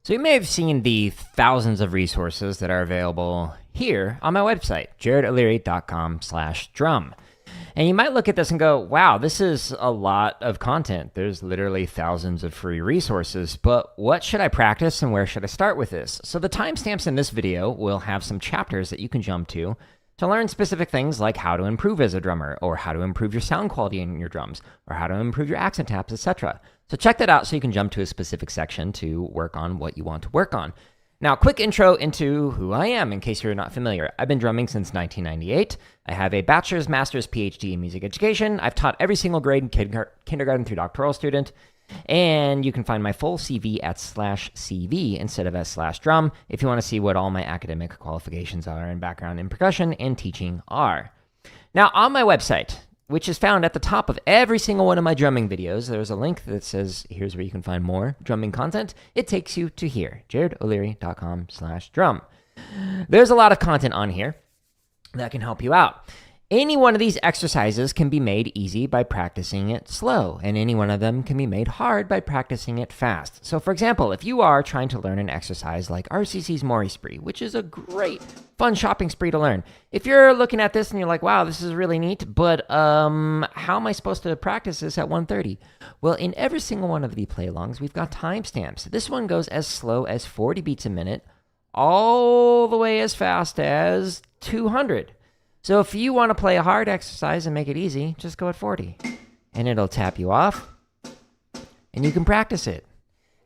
So you may have seen the thousands of resources that are available here on my website, jaredoleary.com/drum. And you might look at this and go, wow, this is a lot of content. There's literally thousands of free resources, but what should I practice and where should I start with this? So the timestamps in this video will have some chapters that you can jump to learn specific things like how to improve as a drummer, or how to improve your sound quality in your drums, or how to improve your accent taps, etc. So check that out so you can jump to a specific section to work on what you want to work on. Now, quick intro into who I am in case you're not familiar. I've been drumming since 1998. I have a bachelor's, master's, PhD in music education. I've taught every single grade, kindergarten through doctoral student. And you can find my full CV at /CV instead of /drum if you want to see what all my academic qualifications are and background in percussion and teaching are. Now, on my website, which is found at the top of every single one of my drumming videos, there's a link that says, here's where you can find more drumming content. It takes you to here, jaredoleary.com/drum. There's a lot of content on here that can help you out. Any one of these exercises can be made easy by practicing it slow, and any one of them can be made hard by practicing it fast. So for example, if you are trying to learn an exercise like RCC's Mori spree, which is a great, fun shopping spree to learn. If you're looking at this and you're like, wow, this is really neat, but how am I supposed to practice this at 1:30? Well, in every single one of the play-alongs, we've got timestamps. This one goes as slow as 40 beats a minute, all the way as fast as 200. So if you want to play a hard exercise and make it easy, just go at 40. And it'll tap you off, and you can practice it.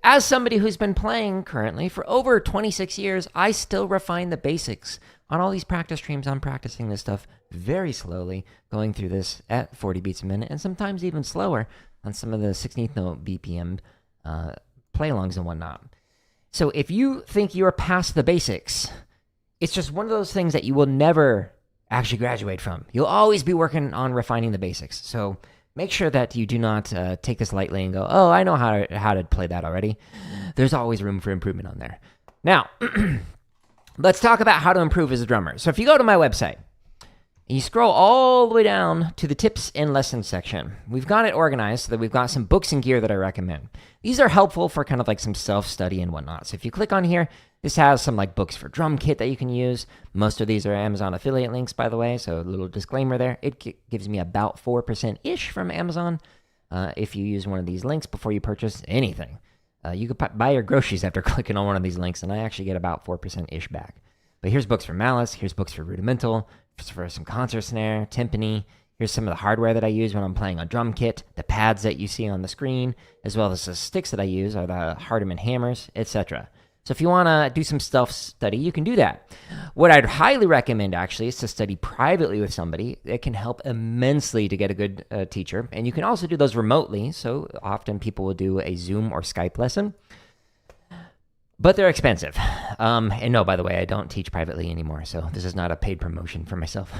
As somebody who's been playing currently for over 26 years, I still refine the basics. On all these practice streams, I'm practicing this stuff very slowly, going through this at 40 beats a minute, and sometimes even slower on some of the 16th note BPM play-alongs and whatnot. So if you think you're past the basics, it's just one of those things that you will never actually graduate from. You'll always be working on refining the basics. So make sure that you do not take this lightly and go, oh, I know how to play that already. There's always room for improvement on there. Now, let's talk about how to improve as a drummer. So if you go to my website, and you scroll all the way down to the tips and lessons section, we've got it organized so that we've got some books and gear that I recommend. These are helpful for kind of like some self-study and whatnot. So if you click on here, this has some like books for drum kit that you can use. Most of these are Amazon affiliate links, by the way, so a little disclaimer there. It gives me about 4%-ish from Amazon if you use one of these links before you purchase anything. You could buy your groceries after clicking on one of these links, and I actually get about 4%-ish back. But here's books for malice, here's books for rudimental, for some concert snare, timpani. Here's some of the hardware that I use when I'm playing a drum kit. The pads that you see on the screen, as well as the sticks that I use are the Hardeman hammers, etc. So if you want to do some self-study, you can do that. What I'd highly recommend, actually, is to study privately with somebody. It can help immensely to get a good teacher. And you can also do those remotely. So often people will do a Zoom or Skype lesson. But they're expensive. And no, by the way, I don't teach privately anymore, so this is not a paid promotion for myself.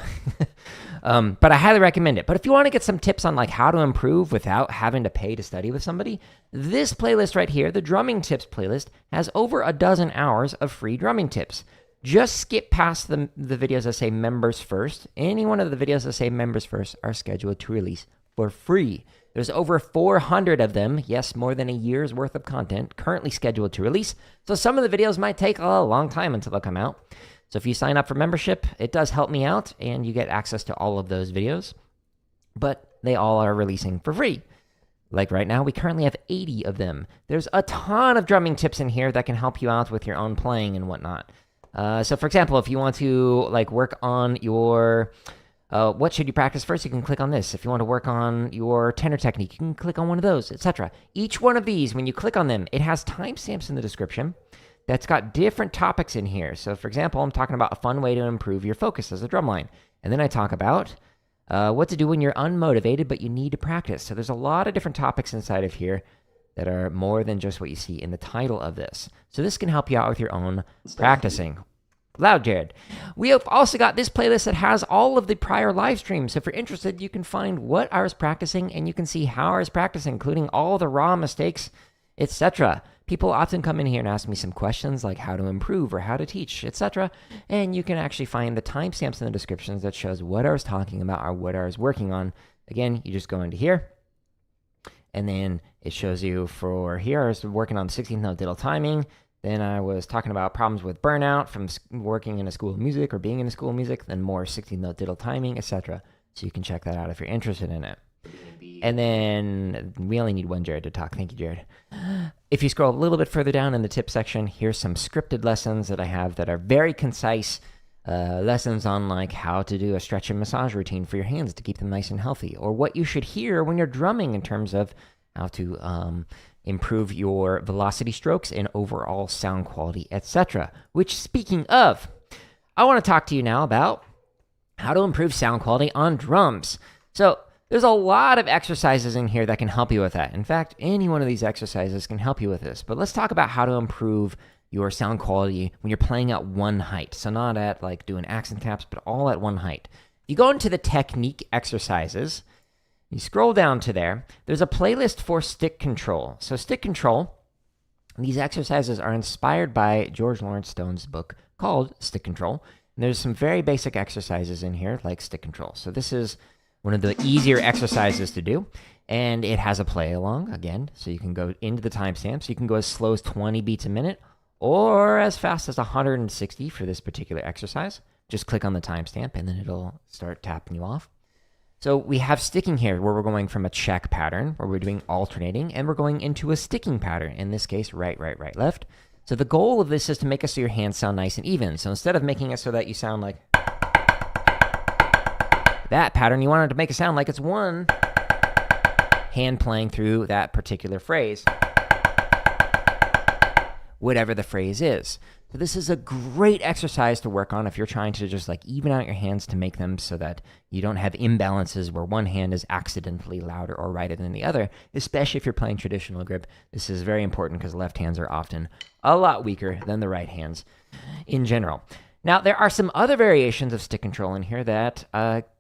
But I highly recommend it. But if you want to get some tips on like how to improve without having to pay to study with somebody, this playlist right here, the Drumming Tips playlist, has over a dozen hours of free drumming tips. Just skip past the videos that say members first. Any one of the videos that say members first are scheduled to release for free. There's over 400 of them, yes, more than a year's worth of content currently scheduled to release. So some of the videos might take a long time until they'll come out. So if you sign up for membership, it does help me out, and you get access to all of those videos. But they all are releasing for free. Like right now, we currently have 80 of them. There's a ton of drumming tips in here that can help you out with your own playing and whatnot. So for example, if you want to like work on your... what should you practice first? You can click on this. If you want to work on your tenor technique, you can click on one of those, etc. Each one of these, when you click on them, it has timestamps in the description that's got different topics in here. So for example, I'm talking about a fun way to improve your focus as a drumline. And then I talk about what to do when you're unmotivated, but you need to practice. So there's a lot of different topics inside of here that are more than just what you see in the title of this. So this can help you out with your own practicing. Loud, Jared. We have also got this playlist that has all of the prior live streams. So if you're interested, you can find what I was practicing, and you can see how I was practicing, including all the raw mistakes, etc. People often come in here and ask me some questions like how to improve or how to teach, etc. And you can actually find the timestamps in the descriptions that shows what I was talking about or what I was working on. Again, you just go into here, and then it shows you for here I was working on 16th note diddle timing. Then I was talking about problems with burnout from working in a school of music or being in a school of music, then more 16-note diddle timing, etc. So you can check that out if you're interested in it. And then we only need one Jared to talk. Thank you, Jared. If you scroll a little bit further down in the tip section, here's some scripted lessons that I have that are very concise lessons on like how to do a stretch and massage routine for your hands to keep them nice and healthy, or what you should hear when you're drumming in terms of how to improve your velocity strokes and overall sound quality, etc. Which, speaking of, I want to talk to you now about how to improve sound quality on drums. So there's a lot of exercises in here that can help you with that. In fact, any one of these exercises can help you with this. But let's talk about how to improve your sound quality when you're playing at one height. So not at like doing accent taps, but all at one height. You go into the technique exercises, you scroll down to there, there's a playlist for stick control. So stick control, these exercises are inspired by George Lawrence Stone's book called Stick Control. And there's some very basic exercises in here like stick control. So this is one of the easier exercises to do. And it has a play along again. So you can go into the timestamps. You can go as slow as 20 beats a minute or as fast as 160 for this particular exercise. Just click on the timestamp and then it'll start tapping you off. So we have sticking here where we're going from a check pattern where we're doing alternating and we're going into a sticking pattern. In this case, right, right, right, left. So the goal of this is to make it so your hands sound nice and even. So instead of making it so that you sound like that pattern, you wanted to make it sound like it's one hand playing through that particular phrase, whatever the phrase is. So this is a great exercise to work on if you're trying to just like even out your hands to make them so that you don't have imbalances where one hand is accidentally louder or righter than the other, especially if you're playing traditional grip. This is very important because left hands are often a lot weaker than the right hands in general. Now, there are some other variations of stick control in here that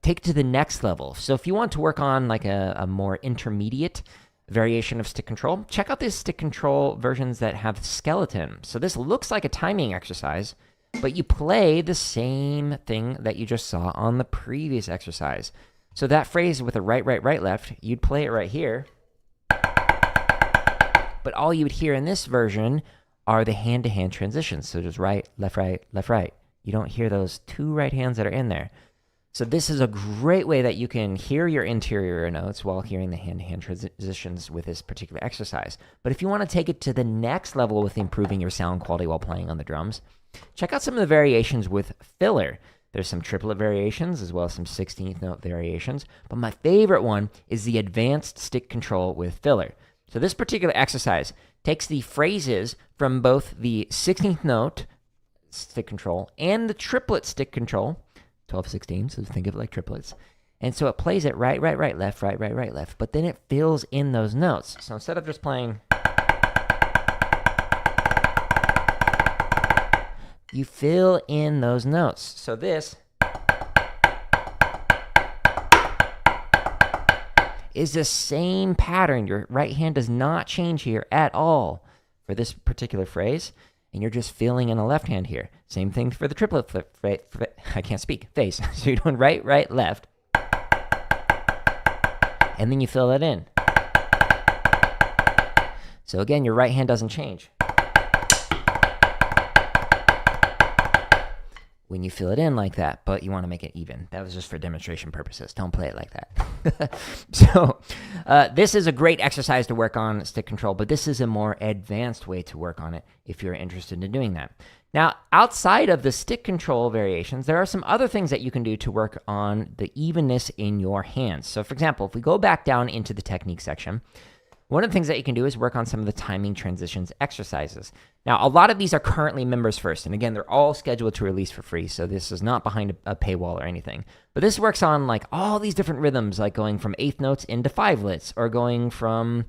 take it to the next level. So if you want to work on like a more intermediate variation of stick control, check out these stick control versions that have skeleton. So this looks like a timing exercise, but you play the same thing that you just saw on the previous exercise. So that phrase with a right, right, right, left, you'd play it right here. But all you would hear in this version are the hand-to-hand transitions. So just right, left, right, left, right. You don't hear those two right hands that are in there. So this is a great way that you can hear your interior notes while hearing the hand-to-hand transitions with this particular exercise. But if you want to take it to the next level with improving your sound quality while playing on the drums, check out some of the variations with filler. There's some triplet variations as well as some 16th note variations. But my favorite one is the advanced stick control with filler. So this particular exercise takes the phrases from both the 16th note stick control and the triplet stick control, 12, 16, so think of it like triplets. And so it plays it right, right, right, left, right, right, right, left, but then it fills in those notes. So instead of just playing, you fill in those notes. So this is the same pattern. Your right hand does not change here at all for this particular phrase. And you're just filling in a left hand here. Same thing for the triplet flip, I can't speak, face. So you're doing right, right, left. And then you fill that in. So again, your right hand doesn't change. When you fill it in like that, but you want to make it even. That was just for demonstration purposes. Don't play it like that. So this is a great exercise to work on stick control, but this is a more advanced way to work on it if you're interested in doing that. Now, outside of the stick control variations, there are some other things that you can do to work on the evenness in your hands. So for example, if we go back down into the technique section, one of the things that you can do is work on some of the timing transitions exercises. Now, a lot of these are currently members first, and again, they're all scheduled to release for free, so this is not behind a paywall or anything. But this works on like all these different rhythms, like going from eighth notes into fivelets, or going from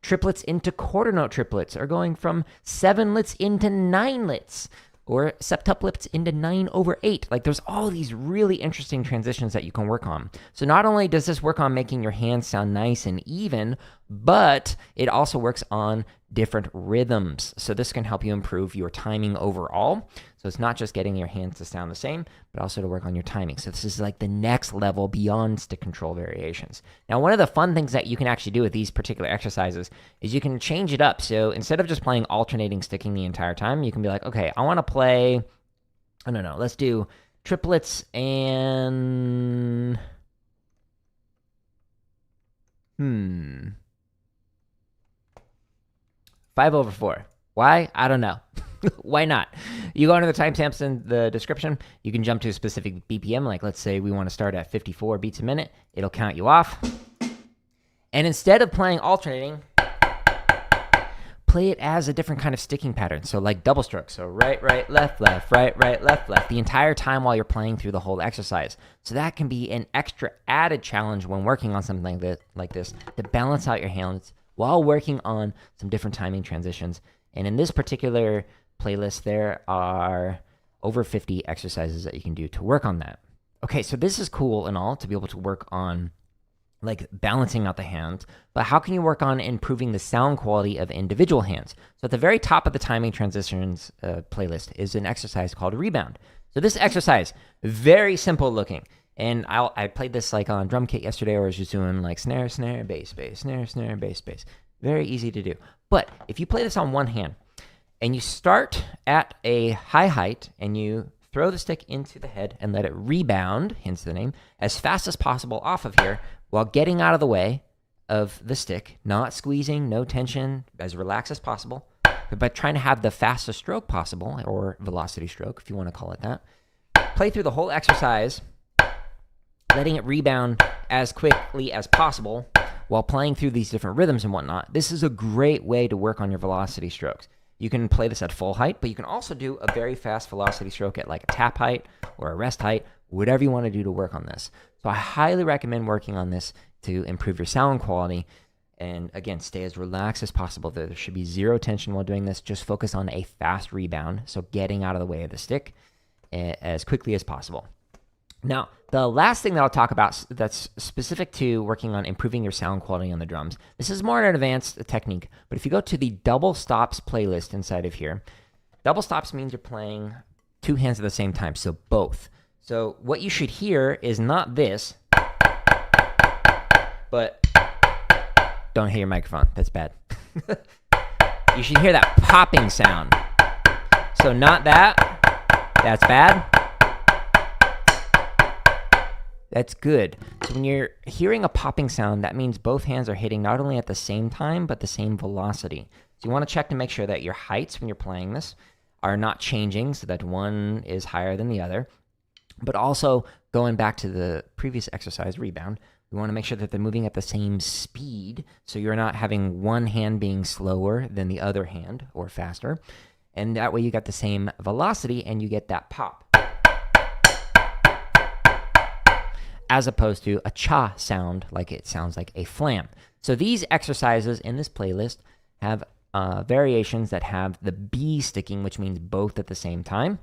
triplets into quarter note triplets, or going from sevenlets into ninelets, or septuplets into 9/8. Like there's all these really interesting transitions that you can work on. So not only does this work on making your hands sound nice and even, but it also works on different rhythms. So this can help you improve your timing overall. So it's not just getting your hands to sound the same, but also to work on your timing. So this is like the next level beyond stick control variations. Now, one of the fun things that you can actually do with these particular exercises is you can change it up. So instead of just playing alternating sticking the entire time, you can be like, okay, I want to play, I don't know, let's do triplets and 5/4. Why? I don't know. Why not? You go into the timestamps in the description. You can jump to a specific BPM. Like, let's say we want to start at 54 beats a minute. It'll count you off. And instead of playing alternating, play it as a different kind of sticking pattern. So like double stroke. So right, right, left, left, right, right, left, left, the entire time while you're playing through the whole exercise. So that can be an extra added challenge when working on something like this to balance out your hands while working on some different timing transitions. And in this particular playlist, there are over 50 exercises that you can do to work on that. Okay, so this is cool and all to be able to work on like balancing out the hands, but how can you work on improving the sound quality of individual hands? So at the very top of the timing transitions playlist is an exercise called rebound. So this exercise, very simple looking. And I played this like on drum kit yesterday, or I was just doing like snare, snare, bass, bass, snare, snare, bass, bass. Very easy to do. But if you play this on one hand and you start at a high height and you throw the stick into the head and let it rebound, hence the name, as fast as possible off of here while getting out of the way of the stick, not squeezing, no tension, as relaxed as possible, but trying to have the fastest stroke possible, or velocity stroke if you want to call it that. Play through the whole exercise, letting it rebound as quickly as possible while playing through these different rhythms and whatnot. This is a great way to work on your velocity strokes. You can play this at full height, but you can also do a very fast velocity stroke at like a tap height or a rest height, whatever you want to do to work on this. So I highly recommend working on this to improve your sound quality. And again, stay as relaxed as possible. There should be zero tension while doing this. Just focus on a fast rebound, so getting out of the way of the stick as quickly as possible. Now, the last thing that I'll talk about that's specific to working on improving your sound quality on the drums, this is more an advanced technique, but if you go to the double stops playlist inside of here, double stops means you're playing two hands at the same time, so both. So what you should hear is not this, but don't hit your microphone, that's bad. You should hear that popping sound. So not that, that's bad. That's good. So when you're hearing a popping sound, that means both hands are hitting not only at the same time, but the same velocity. So you want to check to make sure that your heights when you're playing this are not changing so that one is higher than the other. But also, going back to the previous exercise, rebound, we want to make sure that they're moving at the same speed, so you're not having one hand being slower than the other hand or faster. And that way you got the same velocity and you get that pop, as opposed to a cha sound, like it sounds like a flam. So these exercises in this playlist have variations that have the B sticking, which means both at the same time.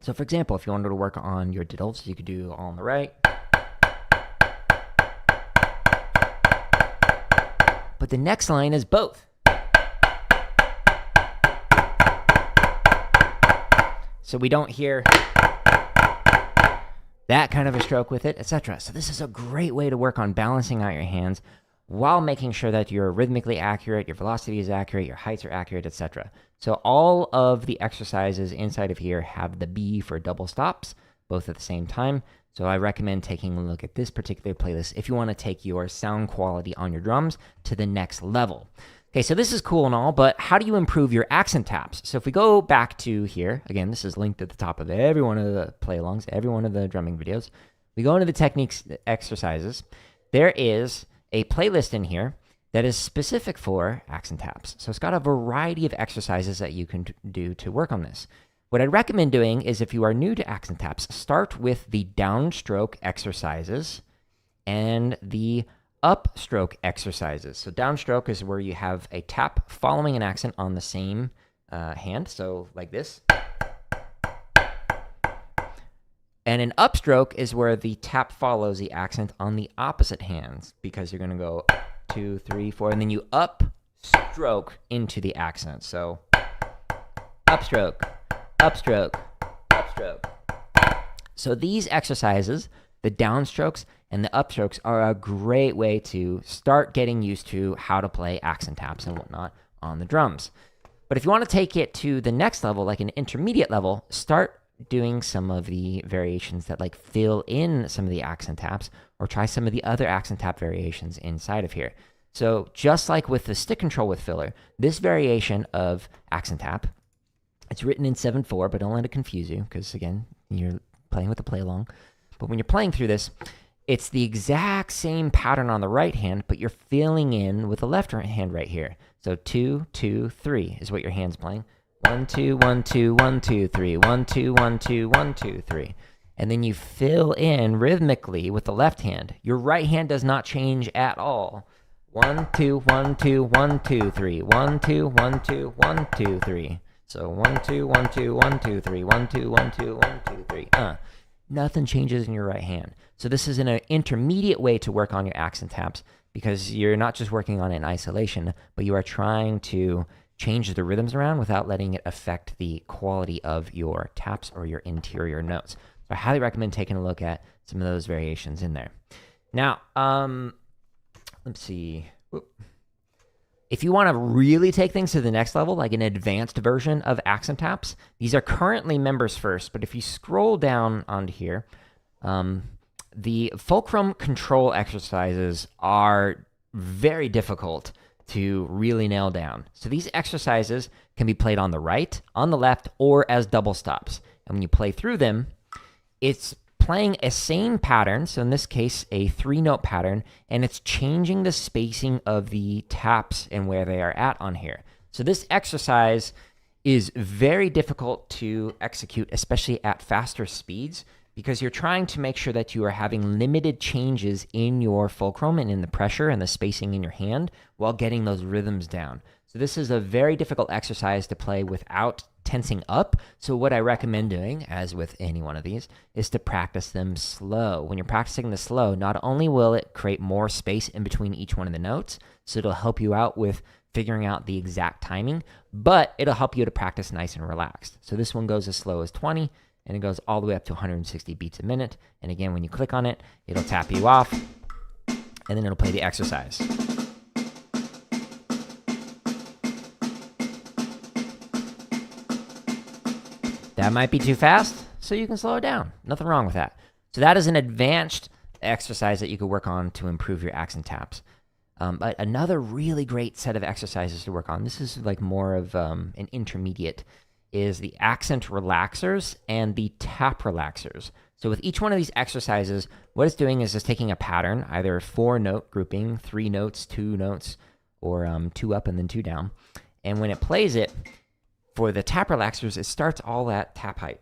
So for example, if you wanted to work on your diddles, you could do all on the right. But the next line is both. So we don't hear that kind of a stroke with it, etc. So this is a great way to work on balancing out your hands while making sure that you're rhythmically accurate, your velocity is accurate, your heights are accurate, etc. So all of the exercises inside of here have the B for double stops, both at the same time. So I recommend taking a look at this particular playlist if you want to take your sound quality on your drums to the next level. Okay, so this is cool and all, but how do you improve your accent taps? So if we go back to here, again, this is linked at the top of every one of the play-alongs, every one of the drumming videos. We go into the techniques exercises. There is a playlist in here that is specific for accent taps. So it's got a variety of exercises that you can do to work on this. What I'd recommend doing is, if you are new to accent taps, start with the downstroke exercises and the upstroke exercises. So downstroke is where you have a tap following an accent on the same hand, so like this. And an upstroke is where the tap follows the accent on the opposite hands, because you're going to go 2, 3, 4, and then you up stroke into the accent. So upstroke, upstroke, upstroke. So these exercises, the downstrokes and the upstrokes, are a great way to start getting used to how to play accent taps and whatnot on the drums. But if you want to take it to the next level, like an intermediate level, start doing some of the variations that like fill in some of the accent taps, or try some of the other accent tap variations inside of here. So just like with the stick control with filler, this variation of accent tap, it's written in 7/4, but don't let it confuse you, because again, you're playing with the play along. But when you're playing through this, it's the exact same pattern on the right hand, but you're filling in with the left hand right here. So 2, 2, 3 is what your hand's playing. 1, 2, 1, 2, 1, 2, 3. 1, 2, 1, 2, 1, 2, 3. And then you fill in rhythmically with the left hand. Your right hand does not change at all. 1, 2, 1, 2, 1, 2, 3. 1, 2, 1, 2, 1, 2, 3. So 1, 2, 1, 2, 1, 2, 3. 1, 2, 1, 2, 1, 2, 3. Nothing changes in your right hand. So this is an intermediate way to work on your accent taps, because you're not just working on it in isolation, but you are trying to change the rhythms around without letting it affect the quality of your taps or your interior notes. So I highly recommend taking a look at some of those variations in there. Now, let's see. Whoop. If you want to really take things to the next level, like an advanced version of accent taps, these are currently members first, but if you scroll down onto here, the fulcrum control exercises are very difficult to really nail down. So these exercises can be played on the right, on the left, or as double stops. And when you play through them, it's playing a same pattern, so in this case, a 3-note pattern, and it's changing the spacing of the taps and where they are at on here. So this exercise is very difficult to execute, especially at faster speeds, because you're trying to make sure that you are having limited changes in your fulcrum and in the pressure and the spacing in your hand while getting those rhythms down. So this is a very difficult exercise to play without tensing up. So what I recommend doing, as with any one of these, is to practice them slow. When you're practicing the slow, not only will it create more space in between each one of the notes, so it'll help you out with figuring out the exact timing, but it'll help you to practice nice and relaxed. So this one goes as slow as 20, and it goes all the way up to 160 beats a minute. And again, when you click on it, it'll tap you off, and then it'll play the exercise. That might be too fast, so you can slow it down. Nothing wrong with that. So that is an advanced exercise that you could work on to improve your accent taps. But another really great set of exercises to work on, this is like more of an intermediate, is the accent relaxers and the tap relaxers. So with each one of these exercises, what it's doing is just taking a pattern, either 4-note grouping, 3 notes, 2 notes, or 2 up and then 2 down. And when it plays it, for the tap relaxers, it starts all at tap height.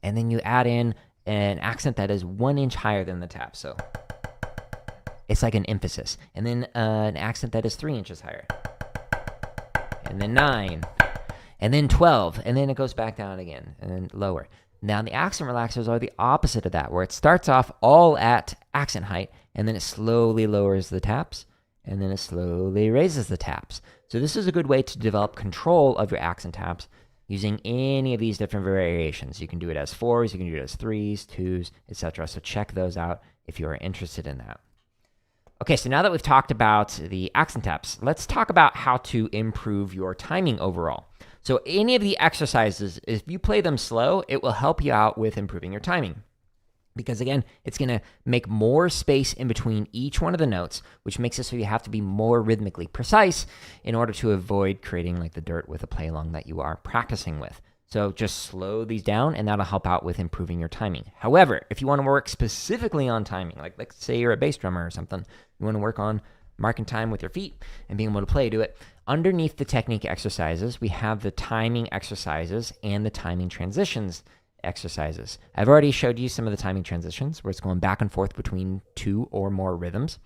And then you add in an accent that is 1 inch higher than the tap. So it's like an emphasis. And then an accent that is 3 inches higher. And then 9, and then 12, and then it goes back down again, and then lower. Now, the accent relaxers are the opposite of that, where it starts off all at accent height, and then it slowly lowers the taps, and then it slowly raises the taps. So this is a good way to develop control of your accent taps using any of these different variations. You can do it as 4s, you can do it as 3s, 2s, etc. So check those out if you are interested in that. Okay, so now that we've talked about the accent taps, let's talk about how to improve your timing overall. So any of the exercises, if you play them slow, it will help you out with improving your timing. Because again, it's going to make more space in between each one of the notes, which makes it so you have to be more rhythmically precise in order to avoid creating like the dirt with a play along that you are practicing with. So just slow these down, and that'll help out with improving your timing. However, if you want to work specifically on timing, like let's say you're a bass drummer or something, you want to work on marking time with your feet and being able to do it, underneath the technique exercises, we have the timing exercises and the timing transitions exercises. I've already showed you some of the timing transitions where it's going back and forth between 2 or more rhythms.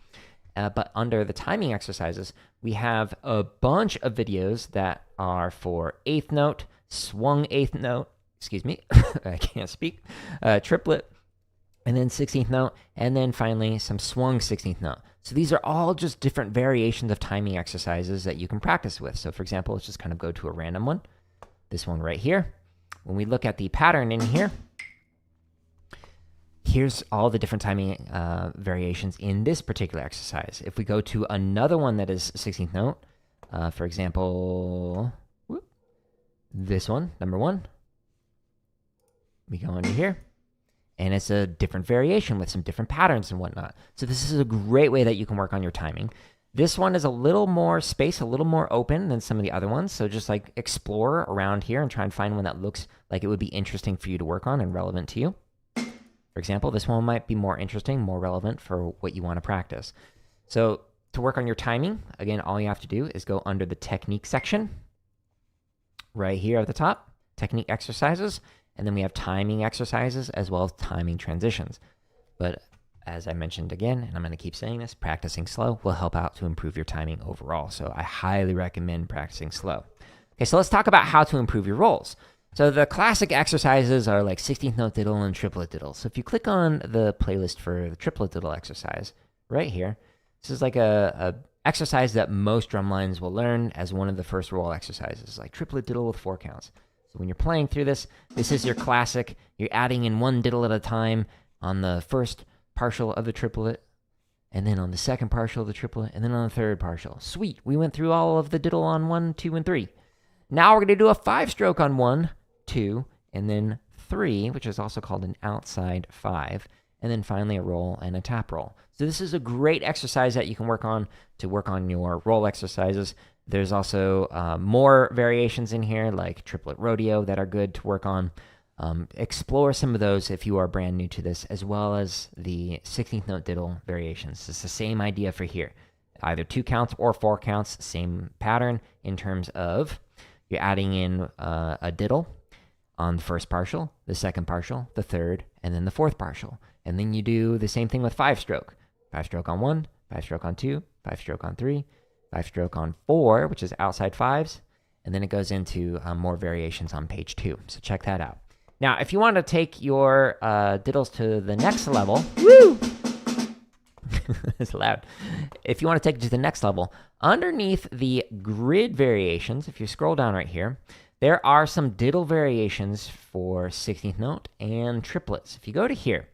But under the timing exercises, we have a bunch of videos that are for 8th note, swung 8th note, excuse me, I can't speak, triplet, and then 16th note, and then finally some swung 16th note. So these are all just different variations of timing exercises that you can practice with. So for example, let's just kind of go to a random one. This one right here. When we look at the pattern in here, here's all the different timing variations in this particular exercise. If we go to another one that is 16th note, for example, this one, number 1, we go under here, and it's a different variation with some different patterns and whatnot. So this is a great way that you can work on your timing. This one is a little more space, a little more open than some of the other ones. So just like explore around here and try and find one that looks like it would be interesting for you to work on and relevant to you. For example, this one might be more interesting, more relevant for what you want to practice. So to work on your timing, again, all you have to do is go under the technique section right here at the top, technique exercises, and then we have timing exercises as well as timing transitions. But as I mentioned again, and I'm going to keep saying this, practicing slow will help out to improve your timing overall. So I highly recommend practicing slow. Okay, so let's talk about how to improve your rolls. So the classic exercises are like 16th note diddle and triplet diddle. So if you click on the playlist for the triplet diddle exercise right here, this is like a exercise that most drum lines will learn as one of the first roll exercises, like triplet diddle with 4 counts. So when you're playing through this, this is your classic. You're adding in 1 diddle at a time on the first partial of the triplet, and then on the second partial of the triplet, and then on the third partial. Sweet, we went through all of the diddle on 1, 2, and 3. Now we're going to do a 5-stroke on 1, 2, and then 3, which is also called an outside 5, and then finally a roll and a tap roll. So this is a great exercise that you can work on to work on your roll exercises. There's also more variations in here, like triplet rodeo, that are good to work on. Explore some of those if you are brand new to this, as well as the 16th note diddle variations. It's the same idea for here. Either 2 counts or 4 counts, same pattern in terms of you're adding in a diddle on the first partial, the second partial, the third, and then the fourth partial. And then you do the same thing with 5-stroke. 5-stroke on 1, 5-stroke on 2, 5-stroke on 3, 5-stroke on 4, which is outside 5s, and then it goes into more variations on page 2. So check that out. Now, if you want to take your diddles to the next level, woo! It's loud. If you want to take it to the next level, underneath the grid variations, if you scroll down right here, there are some diddle variations for 16th note and triplets. If you go to here,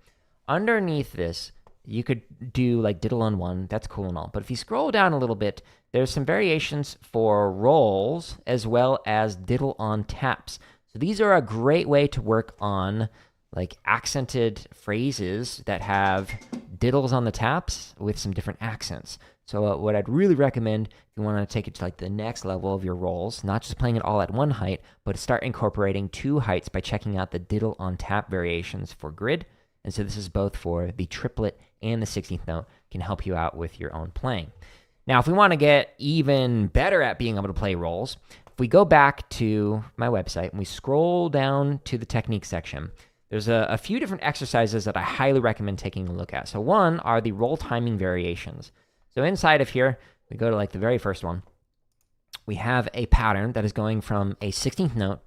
underneath this, you could do like diddle on 1. That's cool and all. But if you scroll down a little bit, there's some variations for rolls as well as diddle on taps. So these are a great way to work on like accented phrases that have diddles on the taps with some different accents. So what I'd really recommend, if you want to take it to like the next level of your rolls, not just playing it all at 1 height, but start incorporating 2 heights by checking out the diddle on tap variations for grid. And so this is both for the triplet and the 16th note, can help you out with your own playing. Now, if we want to get even better at being able to play rolls, if we go back to my website and we scroll down to the technique section, there's a few different exercises that I highly recommend taking a look at. So one are the roll timing variations. So inside of here, we go to like the very first one. We have a pattern that is going from a 16th note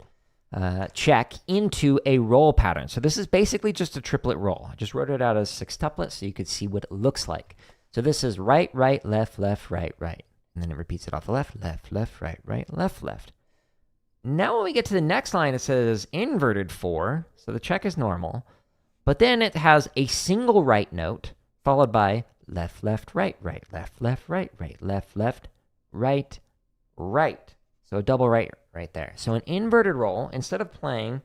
check into a roll pattern. So this is basically just a triplet roll. I just wrote it out as 6-tuplets so you could see what it looks like. So this is right, right, left, left, right, right. And then it repeats it off the left, left, left, right, right, left, left. Now when we get to the next line, it says inverted 4. So the check is normal. But then it has a single right note followed by left, left, right, right, left, left, right, right, left, left, right, right. So a double right right there. So an inverted roll, instead of playing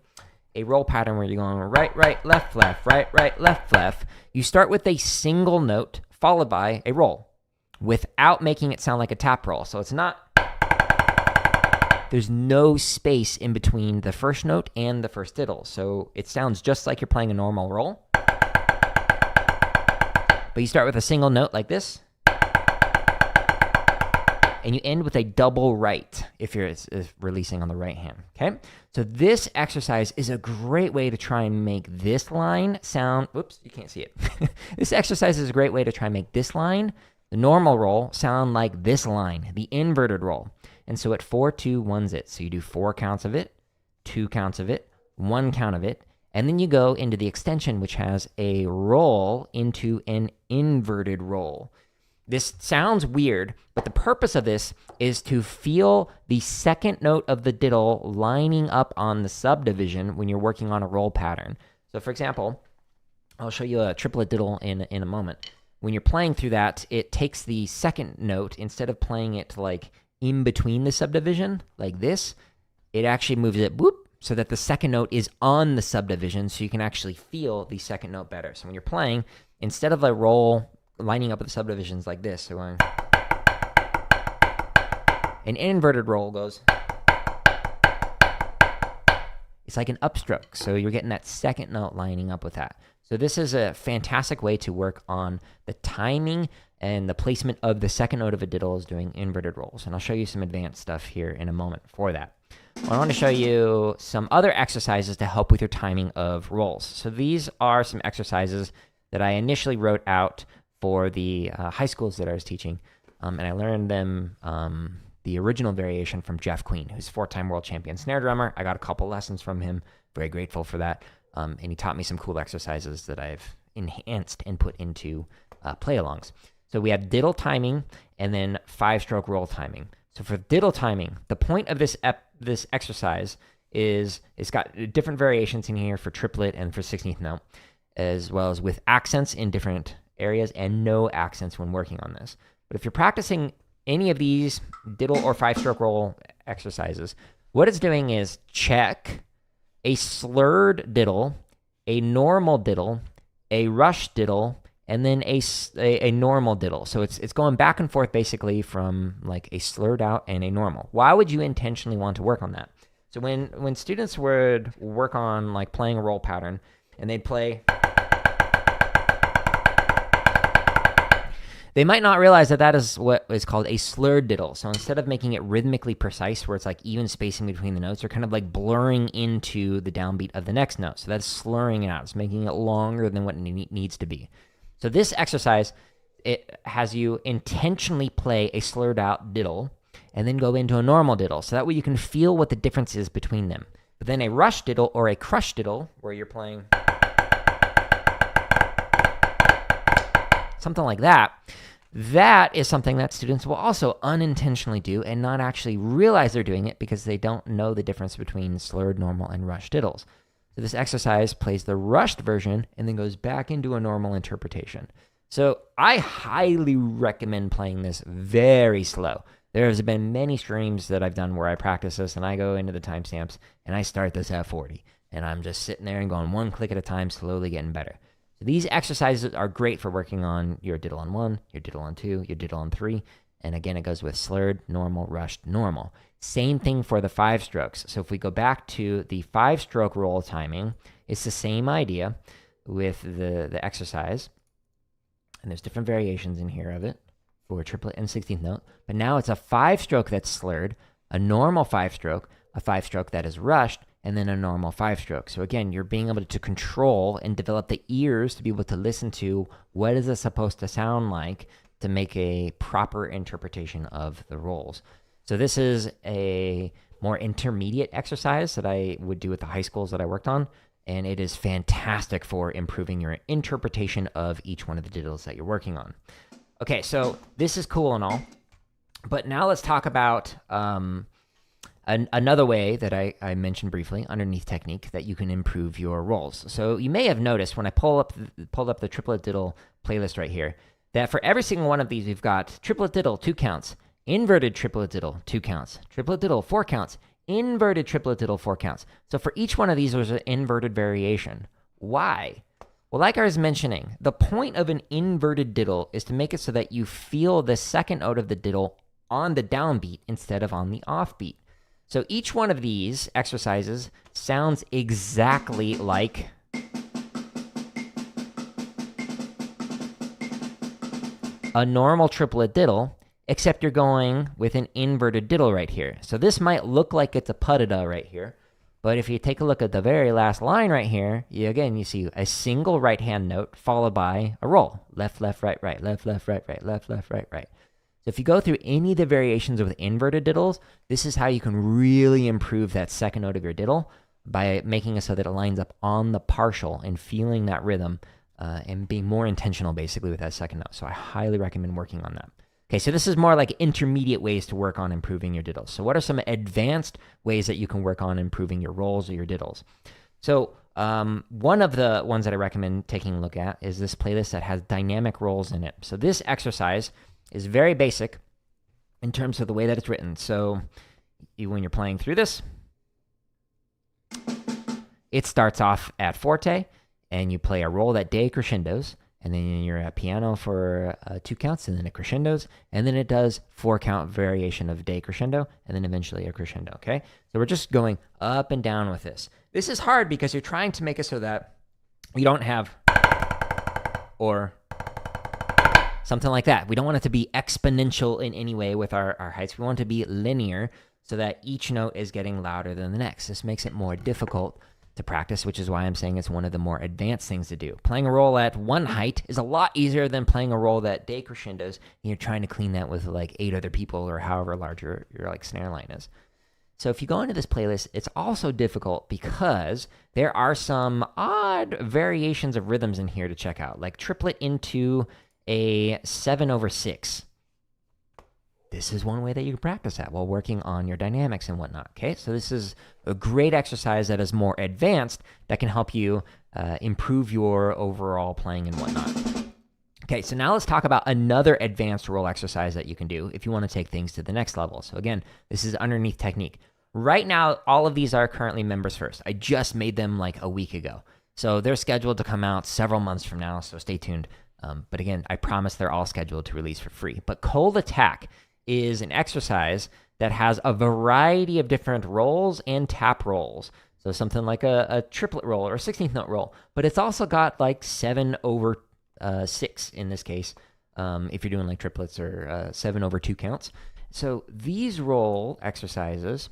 a roll pattern where you're going right, right, left, left, right, right, left, left, you start with a single note followed by a roll without making it sound like a tap roll. So it's not, there's no space in between the first note and the first diddle. So it sounds just like you're playing a normal roll. But you start with a single note like this. And you end with a double right if you're releasing on the right hand, okay? So this exercise is a great way to try and make this line sound, whoops, you can't see it. This exercise is a great way to try and make this line, the normal roll, sound like this line, the inverted roll. And so at 4, 2, 1's it. So you do 4 counts of it, 2 counts of it, 1 count of it, And then you go into the extension, which has a roll into an inverted roll. This sounds weird, but the purpose of this is to feel the second note of the diddle lining up on the subdivision when you're working on a roll pattern. So for example, I'll show you a triplet diddle in a moment. When you're playing through that, it takes the second note, instead of playing it like in between the subdivision, like this, it actually moves it whoop, so that the second note is on the subdivision, so you can actually feel the second note better. So when you're playing, instead of a roll lining up with the subdivisions like this, so going, an inverted roll goes, it's like an upstroke, so you're getting that second note lining up with that. So this is a fantastic way to work on the timing and the placement of the second note of a diddle is doing inverted rolls. And I'll show you some advanced stuff here in a moment for that. I want to show you some other exercises to help with your timing of rolls. So these are some exercises that I initially wrote out for the high schools that I was teaching. And I learned them, the original variation from Jeff Queen, who's a 4-time world champion snare drummer. I got a couple lessons from him. Very grateful for that. And he taught me some cool exercises that I've enhanced and put into play-alongs. So we have diddle timing and then 5-stroke roll timing. So for diddle timing, the point of this exercise is it's got different variations in here for triplet and for 16th note, as well as with accents in different areas and no accents when working on this. But if you're practicing any of these diddle or 5-stroke roll exercises, what it's doing is check a slurred diddle, a normal diddle, a rush diddle, and then a normal diddle. So it's going back and forth basically from like a slurred out and a normal. Why would you intentionally want to work on that? So when students would work on like playing a roll pattern and they'd play, they might not realize that that is what is called a slurred diddle. So instead of making it rhythmically precise, where it's like even spacing between the notes, they're kind of like blurring into the downbeat of the next note. So that's slurring it out. It's making it longer than what it needs to be. So this exercise, it has you intentionally play a slurred out diddle and then go into a normal diddle. So that way you can feel what the difference is between them. But then a rush diddle or a crush diddle, where you're playing something like that, that is something that students will also unintentionally do and not actually realize they're doing it because they don't know the difference between slurred, normal, and rush diddles. So this exercise plays the rushed version and then goes back into a normal interpretation. So I highly recommend playing this very slow. There's been many streams that I've done where I practice this and I go into the timestamps and I start this at 40. And I'm just sitting there and going one click at a time, slowly getting better. So these exercises are great for working on your diddle on 1, your diddle on 2, your diddle on 3. And again, it goes with slurred, normal, rushed, normal. Same thing for the 5 strokes. So if we go back to the 5-stroke roll timing, it's the same idea with the exercise. And there's different variations in here of it for triplet and 16th note. But now it's a 5-stroke that's slurred, a normal 5-stroke, a 5-stroke that is rushed, and then a normal 5-stroke. So again, you're being able to control and develop the ears to be able to listen to what is it supposed to sound like to make a proper interpretation of the rolls. So this is a more intermediate exercise that I would do with the high schools that I worked on, and it is fantastic for improving your interpretation of each one of the diddles that you're working on. Okay, so this is cool and all, but now let's talk about another way that I mentioned briefly underneath technique that you can improve your rolls. So you may have noticed when I pulled up the triplet diddle playlist right here, that for every single one of these, we've got triplet diddle, 2 counts, inverted triplet diddle, 2 counts, triplet diddle, 4 counts, inverted triplet diddle, 4 counts. So for each one of these, there's an inverted variation. Why? Well, like I was mentioning, the point of an inverted diddle is to make it so that you feel the second note of the diddle on the downbeat instead of on the offbeat. So each one of these exercises sounds exactly like a normal triplet diddle, except you're going with an inverted diddle right here. So this might look like it's a puttada right here, but if you take a look at the very last line right here, you see a single right-hand note followed by a roll. Left, left, right, right, left, left, right, right, left, left, right, right. So if you go through any of the variations with inverted diddles, this is how you can really improve that second note of your diddle. by making it so that it lines up on the partial and feeling that rhythm and being more intentional basically with that second note. So I highly recommend working on that. Okay, so this is more like intermediate ways to work on improving your diddles. So what are some advanced ways that you can work on improving your rolls or your diddles? So one of the ones that I recommend taking a look at is this playlist that has dynamic rolls in it. So this exercise is very basic in terms of the way that it's written. So when you're playing through this, it starts off at forte, and you play a roll that decrescendos, and then you're at piano for 2 counts, and then it crescendos, and then it does 4-count variation of decrescendo, and then eventually a crescendo, okay? So we're just going up and down with this. This is hard because you're trying to make it so that you don't have or something like that. We don't want it to be exponential in any way with our heights. We want it to be linear so that each note is getting louder than the next. This makes it more difficult to practice, which is why I'm saying it's one of the more advanced things to do. Playing a roll at one height is a lot easier than playing a roll that decrescendos, and you're trying to clean that with like 8 other people or however large your like snare line is. So if you go into this playlist, it's also difficult because there are some odd variations of rhythms in here to check out, like triplet into a 7/6. This is one way that you can practice that while working on your dynamics and whatnot, okay? So this is a great exercise that is more advanced that can help you improve your overall playing and whatnot. Okay, so now let's talk about another advanced roll exercise that you can do if you want to take things to the next level. So again, this is underneath technique. Right now, all of these are currently members first. I just made them like a week ago. So they're scheduled to come out several months from now, so stay tuned. But again, I promise they're all scheduled to release for free. But Cold Attack is an exercise that has a variety of different rolls and tap rolls. So something like a triplet roll or a 16th note roll. But it's also got like 7/6 in this case, if you're doing like triplets or 7/2 counts. So these roll exercises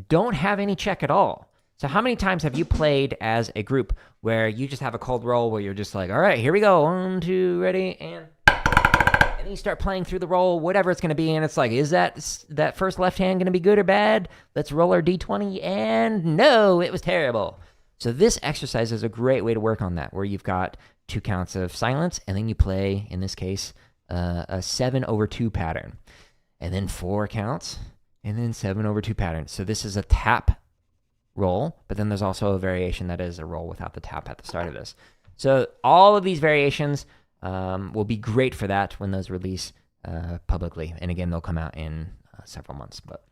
don't have any check at all. So how many times have you played as a group where you just have a cold roll where you're just like, all right, here we go, 1, 2, ready, and then you start playing through the roll, whatever it's going to be, and it's like, is that first left hand going to be good or bad? Let's roll our D20, and no, it was terrible. So this exercise is a great way to work on that, where you've got 2 counts of silence, and then you play, in this case, a 7/2 pattern, and then 4 counts, and then 7/2 pattern. So this is a tap roll, but then there's also a variation that is a roll without the tap at the start of this. So all of these variations will be great for that when those release publicly. And again, they'll come out in several months, but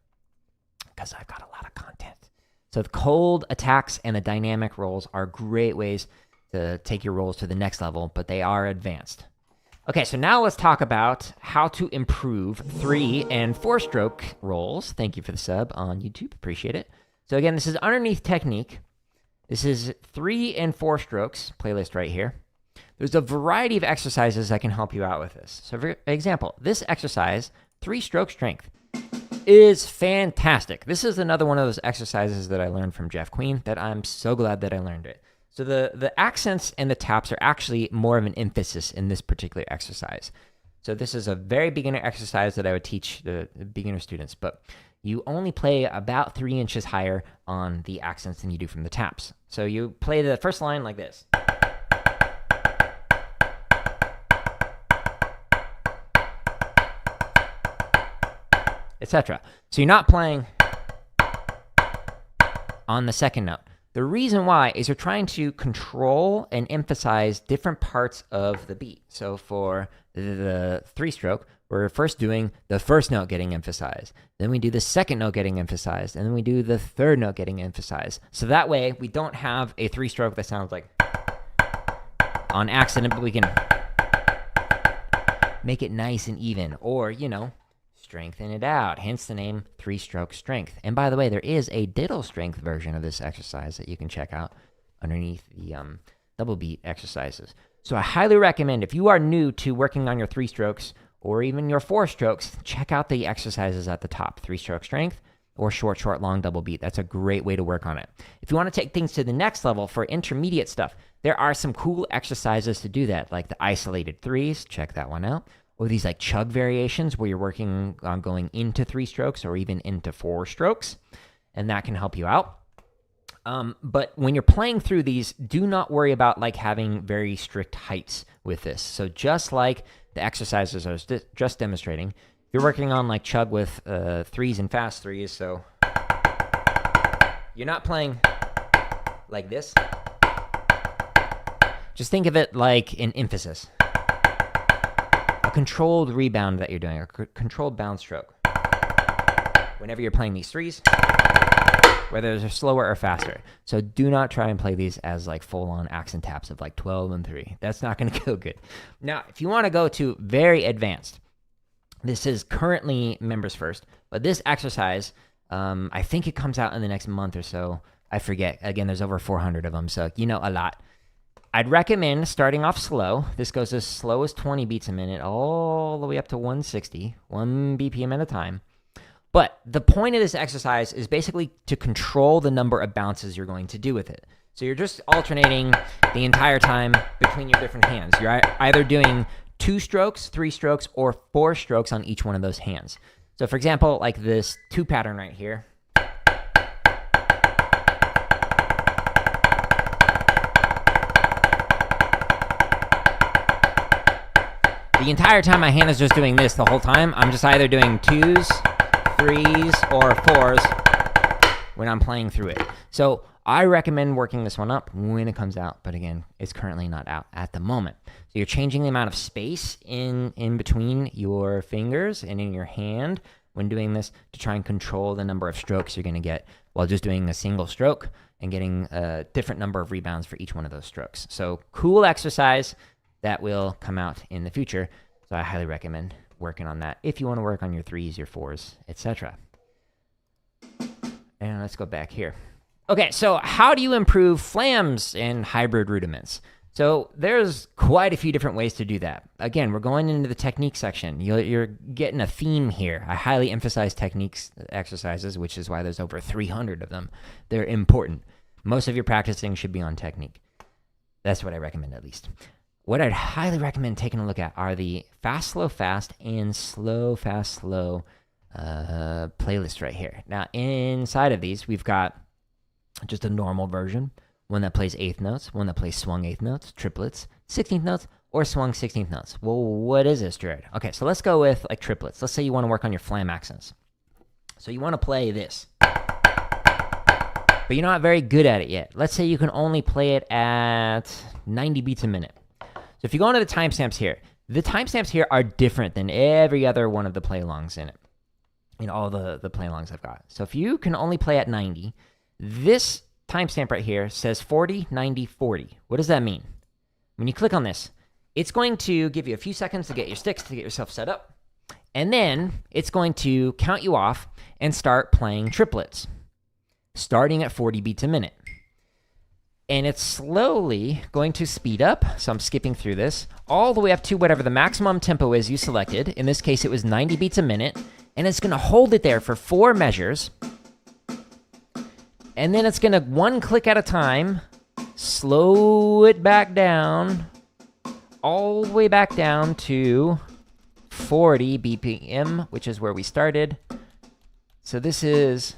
because I've got a lot of content. So the cold attacks and the dynamic rolls are great ways to take your rolls to the next level, but they are advanced. Okay, so now let's talk about how to improve 3 and 4-stroke rolls. Thank you for the sub on YouTube. Appreciate it. So again, this is underneath technique. This is 3 and 4 strokes playlist right here. There's a variety of exercises that can help you out with this. So for example, this exercise, 3-stroke strength, is fantastic. This is another one of those exercises that I learned from Jeff Queen that I'm so glad that I learned it. So the accents and the taps are actually more of an emphasis in this particular exercise. So this is a very beginner exercise that I would teach the beginner students, but you only play about 3 inches higher on the accents than you do from the taps. So you play the first line like this. Etc. So you're not playing on the second note. The reason why is you're trying to control and emphasize different parts of the beat. So for the 3-stroke, we're first doing the first note getting emphasized. Then we do the second note getting emphasized. And then we do the third note getting emphasized. So that way, we don't have a 3-stroke that sounds like on accident, but we can make it nice and even. Or, strengthen it out, hence the name 3-stroke strength. And by the way, there is a diddle strength version of this exercise that you can check out underneath the double beat exercises. So I highly recommend, if you are new to working on your 3 strokes or even your 4 strokes, check out the exercises at the top, 3-stroke strength or short, short, long double beat. That's a great way to work on it. If you want to take things to the next level for intermediate stuff, there are some cool exercises to do that, like the isolated 3s, check that one out. Or these like chug variations where you're working on going into 3 strokes or even into 4 strokes, and that can help you out. But when you're playing through these, do not worry about like having very strict heights with this. So just like the exercises I was just demonstrating, if you're working on like chug with threes and fast threes, so you're not playing like this. Just think of it like an emphasis. A controlled rebound that you're doing, a controlled bounce stroke. Whenever you're playing these threes, whether they're slower or faster. So do not try and play these as like full-on accent taps of like 12 and 3. That's not going to go good. Now, if you want to go to very advanced, this is currently members first, but this exercise, I think it comes out in the next month or so. I forget. Again, there's over 400 of them, so you know a lot. I'd recommend starting off slow. This goes as slow as 20 beats a minute, all the way up to 160, 1 BPM at a time. But the point of this exercise is basically to control the number of bounces you're going to do with it. So you're just alternating the entire time between your different hands. You're either doing 2 strokes, 3 strokes, or 4 strokes on each one of those hands. So for example, like this 2 pattern right here. The entire time my hand is just doing this the whole time. I'm just either doing 2s, 3s, or 4s when I'm playing through it. So I recommend working this one up when it comes out, but again, it's currently not out at the moment. So you're changing the amount of space in between your fingers and in your hand when doing this to try and control the number of strokes you're going to get while just doing a single stroke and getting a different number of rebounds for each one of those strokes. So cool exercise that will come out in the future. So I highly recommend working on that if you want to work on your 3s, your 4s, etc. And let's go back here. Okay, so how do you improve flams and hybrid rudiments? So there's quite a few different ways to do that. Again, we're going into the technique section. You're getting a theme here. I highly emphasize techniques exercises, which is why there's over 300 of them. They're important. Most of your practicing should be on technique. That's what I recommend, at least. What I'd highly recommend taking a look at are the fast, slow, fast, and slow, fast, slow playlists right here. Now, inside of these, we've got just a normal version, one that plays 8th notes, one that plays swung 8th notes, triplets, 16th notes, or swung 16th notes. Well, what is this, Jared? Okay, so let's go with like triplets. Let's say you want to work on your flam accents. So you want to play this, but you're not very good at it yet. Let's say you can only play it at 90 beats a minute. So if you go into the timestamps here, the timestamps here are different than every other one of the play-alongs in it, in all the play-alongs I've got. So if you can only play at 90, this timestamp right here says 40, 90, 40. What does that mean? When you click on this, it's going to give you a few seconds to get your sticks, to get yourself set up, and then it's going to count you off and start playing triplets, starting at 40 beats a minute. And it's slowly going to speed up, so I'm skipping through this, all the way up to whatever the maximum tempo is you selected. In this case, it was 90 beats a minute, and it's going to hold it there for 4 measures. And then it's going to, one click at a time, slow it back down, all the way back down to 40 BPM, which is where we started. So this is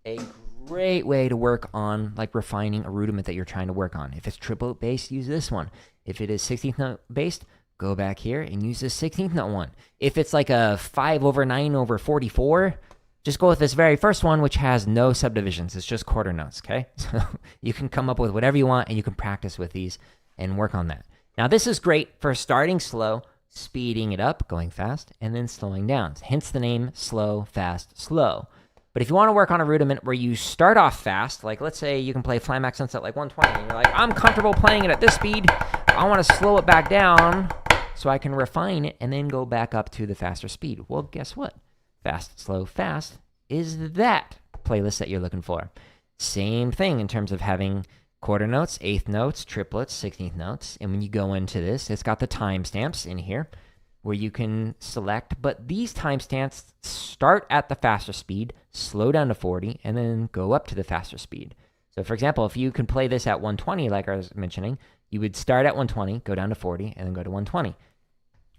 a great way to work on like refining a rudiment that you're trying to work on. If it's triplet based, use this one. If it is 16th note based, go back here and use this 16th note one. If it's like a 5/9/44, just go with this very first one, which has no subdivisions. It's just quarter notes, okay? So you can come up with whatever you want and you can practice with these and work on that. Now this is great for starting slow, speeding it up, going fast, and then slowing down. Hence the name slow, fast, slow. But if you want to work on a rudiment where you start off fast, like let's say you can play flam accents at like 120, and you're like, I'm comfortable playing it at this speed, I want to slow it back down so I can refine it and then go back up to the faster speed. Well, guess what? Fast, slow, fast is that playlist that you're looking for. Same thing in terms of having quarter notes, 8th notes, triplets, 16th notes. And when you go into this, it's got the timestamps in here where you can select, but these timestamps start at the faster speed, slow down to 40, and then go up to the faster speed. So for example, if you can play this at 120, like I was mentioning, you would start at 120, go down to 40, and then go to 120.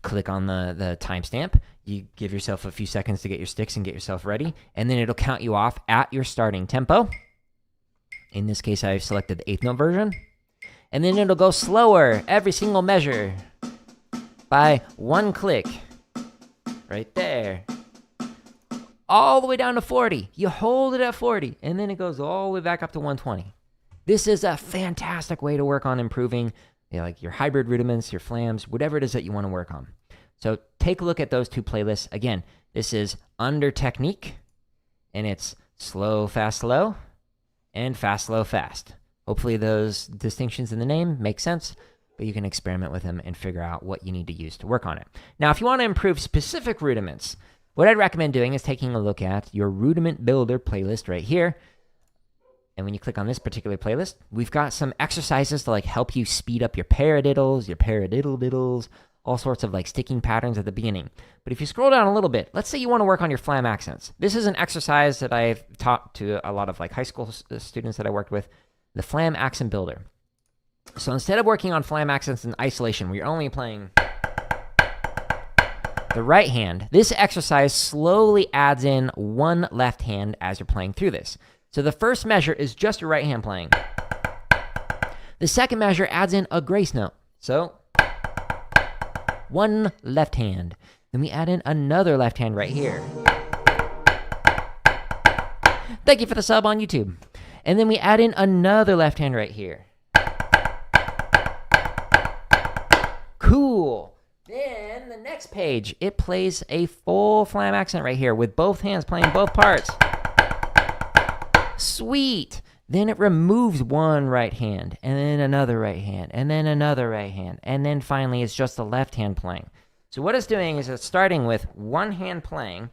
Click on the timestamp, you give yourself a few seconds to get your sticks and get yourself ready, and then it'll count you off at your starting tempo. In this case, I've selected the 8th note version. And then it'll go slower every single measure by 1 click. Right there. All the way down to 40. You hold it at 40, and then it goes all the way back up to 120. This is a fantastic way to work on improving like your hybrid rudiments, your flams, whatever it is that you want to work on. So take a look at those 2 playlists. Again, this is under technique, and it's slow, fast, slow, and fast, slow, fast. Hopefully those distinctions in the name make sense, but you can experiment with them and figure out what you need to use to work on it. Now, if you want to improve specific rudiments, what I'd recommend doing is taking a look at your rudiment builder playlist right here. And when you click on this particular playlist, we've got some exercises to like help you speed up your paradiddles, your paradiddle-diddles, all sorts of like sticking patterns at the beginning. But if you scroll down a little bit, let's say you want to work on your flam accents. This is an exercise that I've taught to a lot of like high school students that I worked with, the flam accent builder. So instead of working on flam accents in isolation, where you're only playing the right hand, this exercise slowly adds in 1 left hand as you're playing through this. So the first measure is just your right hand playing. The second measure adds in a grace note. So 1 left hand. Then we add in another left hand right here. Thank you for the sub on YouTube. And then we add in another left hand right here. Cool. Then the next page, it plays a full flam accent right here with both hands playing both parts. Sweet. Then it removes 1 right hand, and then another right hand, and then another right hand, and then finally it's just the left hand playing. So what it's doing is it's starting with 1 hand playing.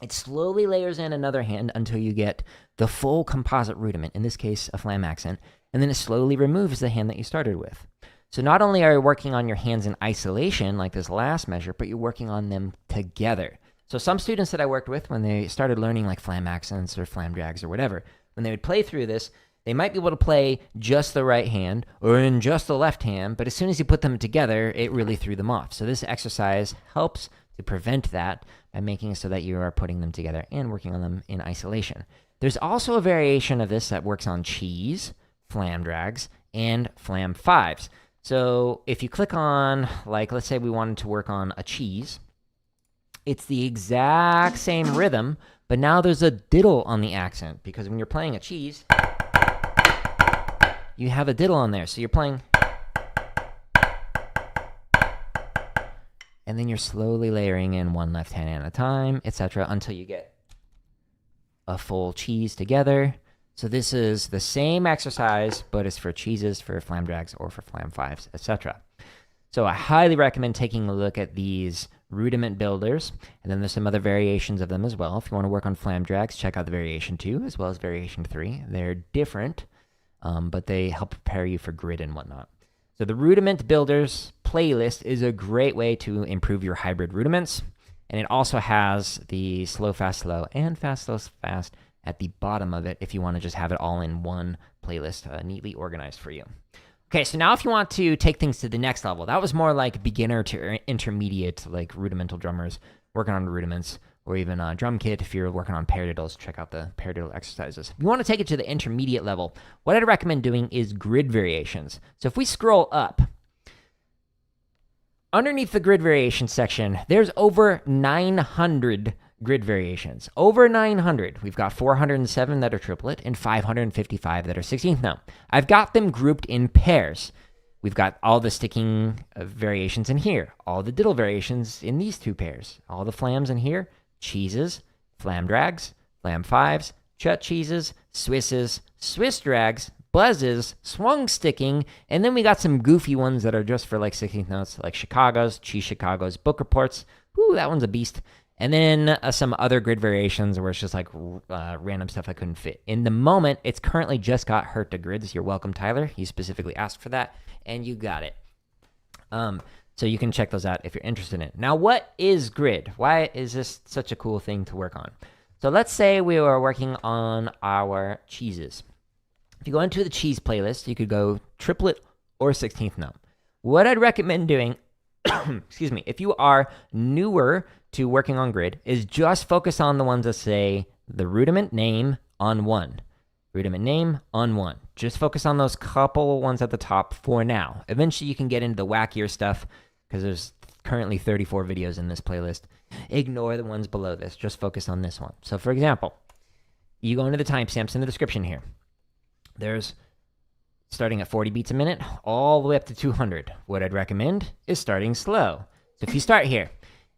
It slowly layers in another hand until you get the full composite rudiment, in this case a flam accent, and then it slowly removes the hand that you started with. So not only are you working on your hands in isolation, like this last measure, but you're working on them together. So some students that I worked with, when they started learning like flam accents or flam drags or whatever, when they would play through this, they might be able to play just the right hand or in just the left hand, but as soon as you put them together, it really threw them off. So this exercise helps to prevent that by making it so that you are putting them together and working on them in isolation. There's also a variation of this that works on cheese, flam drags, and flam fives. So if you click on, like, let's say we wanted to work on a cheese, it's the exact same rhythm, but now there's a diddle on the accent, because when you're playing a cheese, you have a diddle on there. So you're playing, and then you're slowly layering in 1 left hand at a time, etc., until you get a full cheese together. So this is the same exercise, but it's for cheeses, for flam drags, or for flam fives, etc. So I highly recommend taking a look at these rudiment builders, and then there's some other variations of them as well. If you want to work on flam drags, check out the variation 2 as well as variation 3. They're different, but they help prepare you for grid and whatnot. So the rudiment builders playlist is a great way to improve your hybrid rudiments, and it also has the slow, fast, slow, and fast, slow, fast at the bottom of it if you want to just have it all in one playlist, neatly organized for you. Okay, so now if you want to take things to the next level, that was more like beginner to intermediate, like rudimental drummers working on the rudiments, or even a drum kit if you're working on paradiddles. Check out the paradiddle exercises. If you want to take it to the intermediate level, what I'd recommend doing is grid variations. So if we scroll up, underneath the grid variation section, there's over 900 grid variations. Over 900. We've got 407 that are triplet and 555 that are 16th note. I've got them grouped in pairs. We've got all the sticking variations in here, all the diddle variations in these 2 pairs, all the flams in here, cheeses, flam drags, flam fives, chut cheeses, Swisses, Swiss drags, buzzes, swung sticking, and then we got some goofy ones that are just for like 16th notes, like Chicago's, cheese Chicago's, book reports. Ooh, that one's a beast. And then some other grid variations where it's just like random stuff I couldn't fit. In the moment, it's currently just got hurt to grids. You're welcome, Tyler. You specifically asked for that, and you got it. So you can check those out if you're interested in it. Now, what is grid? Why is this such a cool thing to work on? So let's say we were working on our cheeses. If you go into the cheese playlist, you could go triplet or 16th note. What I'd recommend doing, excuse me, if you are newer to working on grid, is just focus on the ones that say the rudiment name on 1. rudiment name, on 1. Just focus on those couple ones at the top for now. Eventually you can get into the wackier stuff because there's currently 34 videos in this playlist. Ignore the ones below this. Just focus on this one. So for example, you go into the timestamps in the description here. There's starting at 40 beats a minute all the way up to 200. What I'd recommend is starting slow. So if you start here,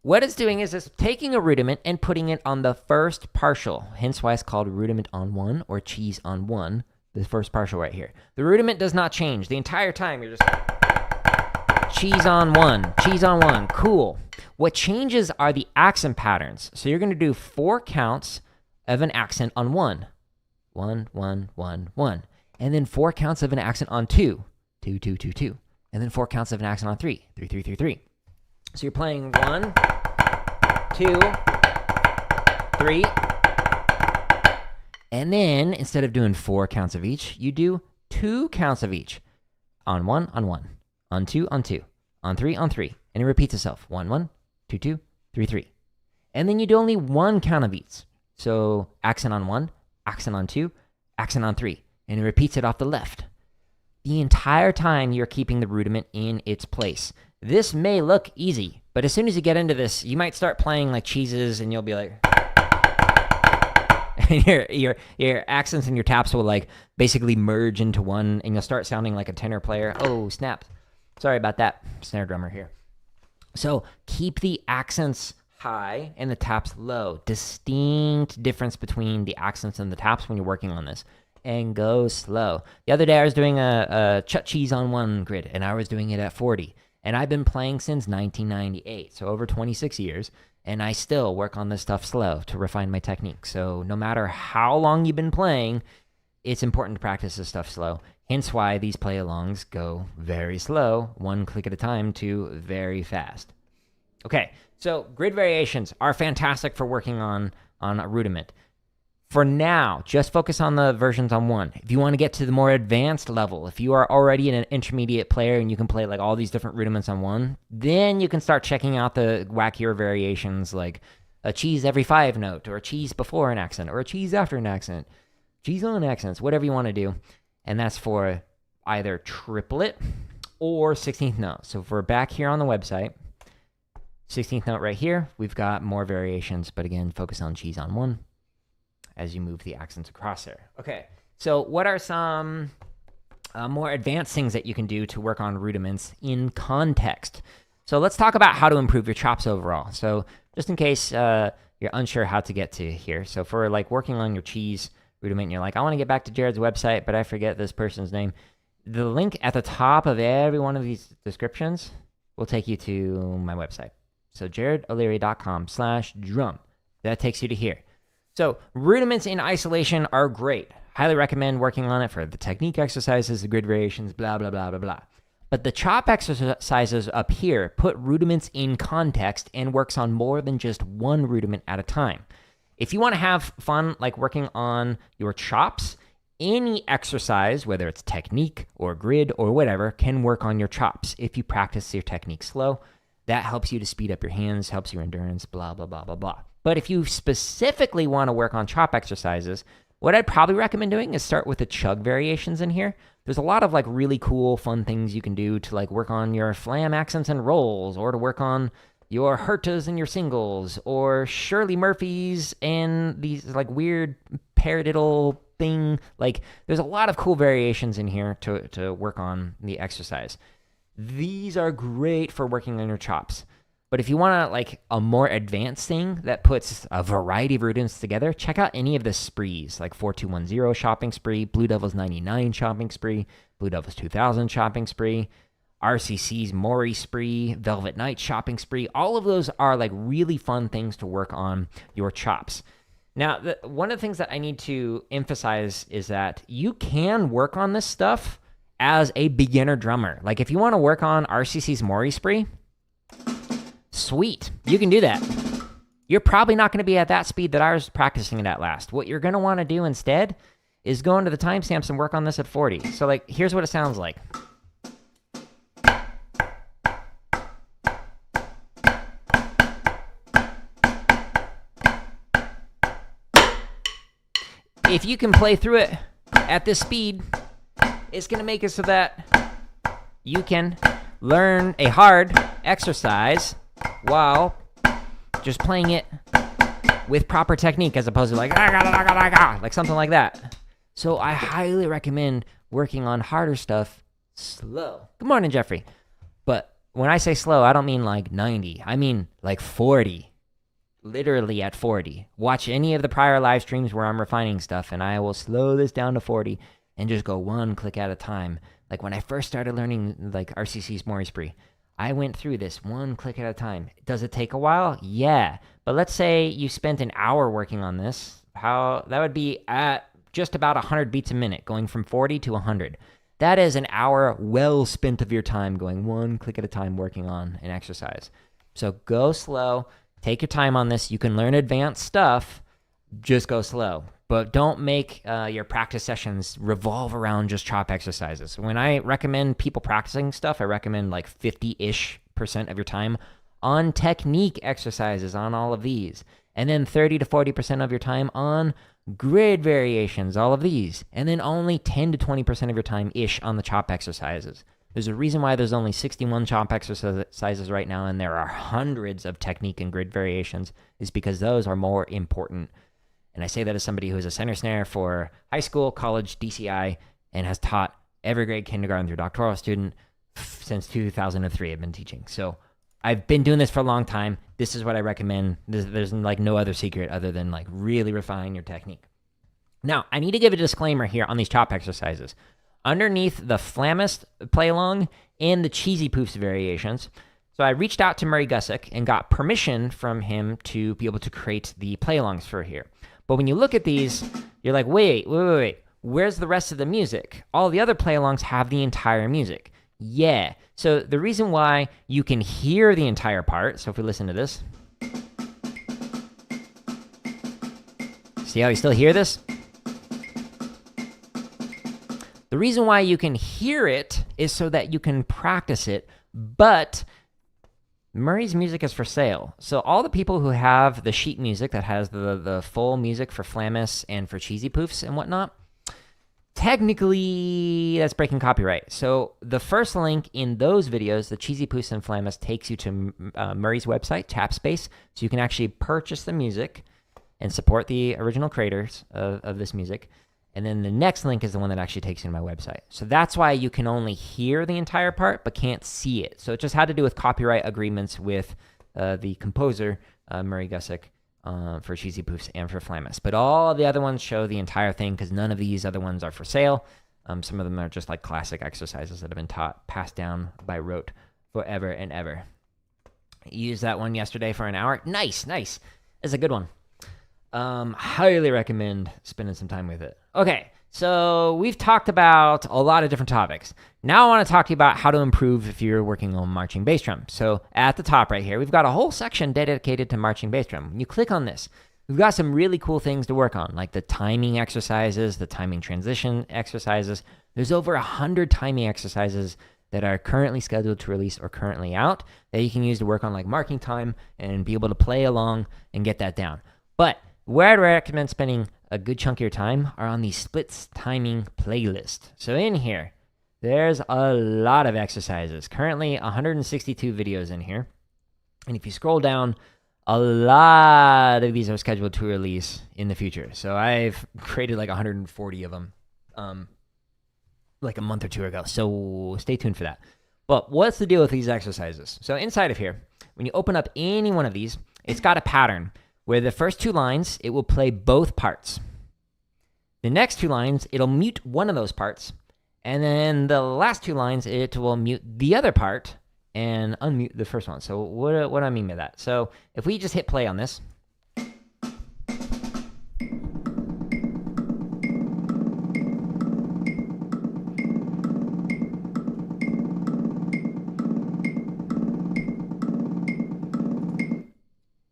what it's doing is it's taking a rudiment and putting it on the first partial, hence why it's called rudiment on 1 or cheese on 1, the first partial right here. The rudiment does not change. The entire time you're just cheese on 1, cheese on 1, cool. What changes are the accent patterns. So you're going to do 4 counts of an accent on 1. 1, 1, 1, 1. And then 4 counts of an accent on 2. 2, 2, 2, 2. And then 4 counts of an accent on 3. 3, 3, 3, 3. So you're playing 1, 2, 3. And then instead of doing 4 counts of each, you do 2 counts of each. On 1, on 1. On 2, on 2. On 3, on 3. And it repeats itself. 1, 1, 2, 2, 3, 3. And then you do only 1 count of each. So accent on 1, accent on 2, accent on 3. And it repeats it off the left. The entire time you're keeping the rudiment in its place. This may look easy, but as soon as you get into this, you might start playing like cheeses and you'll be like... your accents and your taps will like basically merge into one and you'll start sounding like a tenor player. Oh, snap. Sorry about that, snare drummer here. So keep the accents high and the taps low. Distinct difference between the accents and the taps when you're working on this. And go slow. The other day I was doing a cheese on 1 grid and I was doing it at 40. And I've been playing since 1998, so over 26 years. And I still work on this stuff slow to refine my technique. So no matter how long you've been playing, it's important to practice this stuff slow. Hence why these play-alongs go very slow, 1 click at a time, to very fast. Okay, so grid variations are fantastic for working on a rudiment. For now, just focus on the versions on 1. If you want to get to the more advanced level, if you are already an intermediate player and you can play like all these different rudiments on 1, then you can start checking out the wackier variations like a cheese every 5 note, or a cheese before an accent, or a cheese after an accent, cheese on accents, whatever you want to do. And that's for either triplet or 16th note. So if we're back here on the website, 16th note right here, we've got more variations, but again, focus on cheese on 1. As you move the accents across there. Okay, so what are some more advanced things that you can do to work on rudiments in context? So let's talk about how to improve your chops overall. So just in case you're unsure how to get to here. So for like working on your cheese rudiment, and you're like, I want to get back to Jared's website, but I forget this person's name. The link at the top of every one of these descriptions will take you to my website. So jaredoleary.com/drum. That takes you to here. So rudiments in isolation are great. Highly recommend working on it for the technique exercises, the grid variations, blah, blah, blah, blah, blah. But the chop exercises up here put rudiments in context and works on more than just one rudiment at a time. If you want to have fun like working on your chops, any exercise, whether it's technique or grid or whatever, can work on your chops if you practice your technique slow. That helps you to speed up your hands, helps your endurance, blah, blah, blah, blah, blah. But if you specifically want to work on chop exercises, what I'd probably recommend doing is start with the chug variations in here. There's a lot of like really cool, fun things you can do to like work on your flam accents and rolls, or to work on your hertas and your singles, or Shirley Murphy's and these like weird paradiddle thing. Like there's a lot of cool variations in here to work on the exercise. These are great for working on your chops. But if you want like a more advanced thing that puts a variety of rudiments together, check out any of the sprees, like 4210 shopping spree, Blue Devils 99 shopping spree, Blue Devils 2000 shopping spree, RCC's Maury spree, Velvet Night shopping spree. All of those are like really fun things to work on your chops. Now, one of the things that I need to emphasize is that you can work on this stuff as a beginner drummer. Like if you want to work on RCC's Maury spree, sweet, you can do that. You're probably not going to be at that speed that I was practicing it at last. What you're going to want to do instead is go into the timestamps and work on this at 40. So like, here's what it sounds like. If you can play through it at this speed, it's going to make it so that you can learn a hard exercise while just playing it with proper technique as opposed to like something like that. So I highly recommend working on harder stuff slow. Good morning, Jeffrey. But when I say slow, I don't mean like 90. I mean like 40. Literally at 40. Watch any of the prior live streams where I'm refining stuff, and I will slow this down to 40 and just go one click at a time. Like when I first started learning like RCC's Maurice, I went through this one click at a time. Does it take a while? Yeah. But let's say you spent an hour working on this. How that would be at just about 100 beats a minute, going from 40 to 100. That is an hour well spent of your time going one click at a time working on an exercise. So go slow. Take your time on this. You can learn advanced stuff. Just go slow. But don't make your practice sessions revolve around just chop exercises. When I recommend people practicing stuff, I recommend like 50-ish% of your time on technique exercises on all of these. And then 30 to 40% of your time on grid variations, all of these. And then only 10 to 20% of your time-ish on the chop exercises. There's a reason why there's only 61 chop exercises right now, and there are hundreds of technique and grid variations, is because those are more important. And I say that as somebody who is a center snare for high school, college, DCI, and has taught every grade kindergarten through doctoral student since 2003 I've been teaching. So I've been doing this for a long time. This is what I recommend. There's like no other secret other than like really refine your technique. Now, I need to give a disclaimer here on these chop exercises. Underneath the Flamist play along and the Cheesy Poofs variations, so I reached out to Murray Gussick and got permission from him to be able to create the play alongs for here. But when you look at these, you're like, wait, where's the rest of the music? All the other play alongs have the entire music. Yeah. So the reason why you can hear the entire part, so if we listen to this, see how you still hear this? The reason why you can hear it is so that you can practice it, but Murray's music is for sale. So all the people who have the sheet music that has the full music for Flamus and for Cheesy Poofs and whatnot, technically that's breaking copyright. So the first link in those videos, the Cheesy Poofs and Flamus, takes you to Murray's website, Tapspace, so you can actually purchase the music and support the original creators of this music. And then the next link is the one that actually takes you to my website. So that's why you can only hear the entire part but can't see it. So it just had to do with copyright agreements with the composer, Murray Gussick, for Cheesy Poofs and for Flamus. But all the other ones show the entire thing because none of these other ones are for sale. Some of them are just like classic exercises that have been taught, passed down by rote forever and ever. Used that one yesterday for an hour. Nice. It's a good one. Highly recommend spending some time with it. Okay, so we've talked about a lot of different topics. Now I want to talk to you about how to improve if you're working on marching bass drum. So at the top right here, we've got a whole section dedicated to marching bass drum. When you click on this, we've got some really cool things to work on, like the timing exercises, the timing transition exercises. There's over 100 timing exercises that are currently scheduled to release or currently out that you can use to work on like marking time and be able to play along and get that down. But where I'd recommend spending a good chunk of your time are on the splits timing playlist. So in here, there's a lot of exercises. Currently 162 videos in here. And if you scroll down, a lot of these are scheduled to release in the future. So I've created like 140 of them like a month or two ago. So stay tuned for that. But what's the deal with these exercises? So inside of here, when you open up any one of these, it's got a pattern where the first two lines, it will play both parts. The next two lines, it'll mute one of those parts. And then the last two lines, it will mute the other part and unmute the first one. So what do I mean by that? So if we just hit play on this.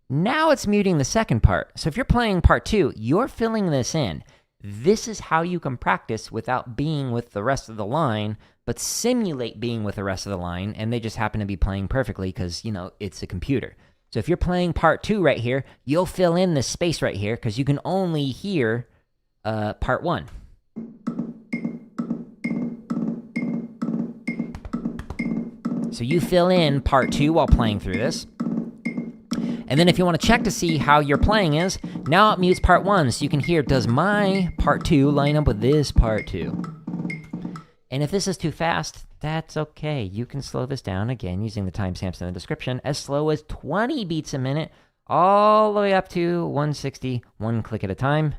Now it's muting the second part. So if you're playing part two, you're filling this in. This is how you can practice without being with the rest of the line, but simulate being with the rest of the line, and they just happen to be playing perfectly because, you know, it's a computer. So if you're playing part two right here, you'll fill in this space right here because you can only hear part one. So you fill in part 2 while playing through this. And then if you want to check to see how your playing is, now it mutes part 1 so you can hear, does my part 2 line up with this part 2? And if this is too fast, that's okay. You can slow this down, again, using the timestamps in the description, as slow as 20 beats a minute, all the way up to 160, one click at a time.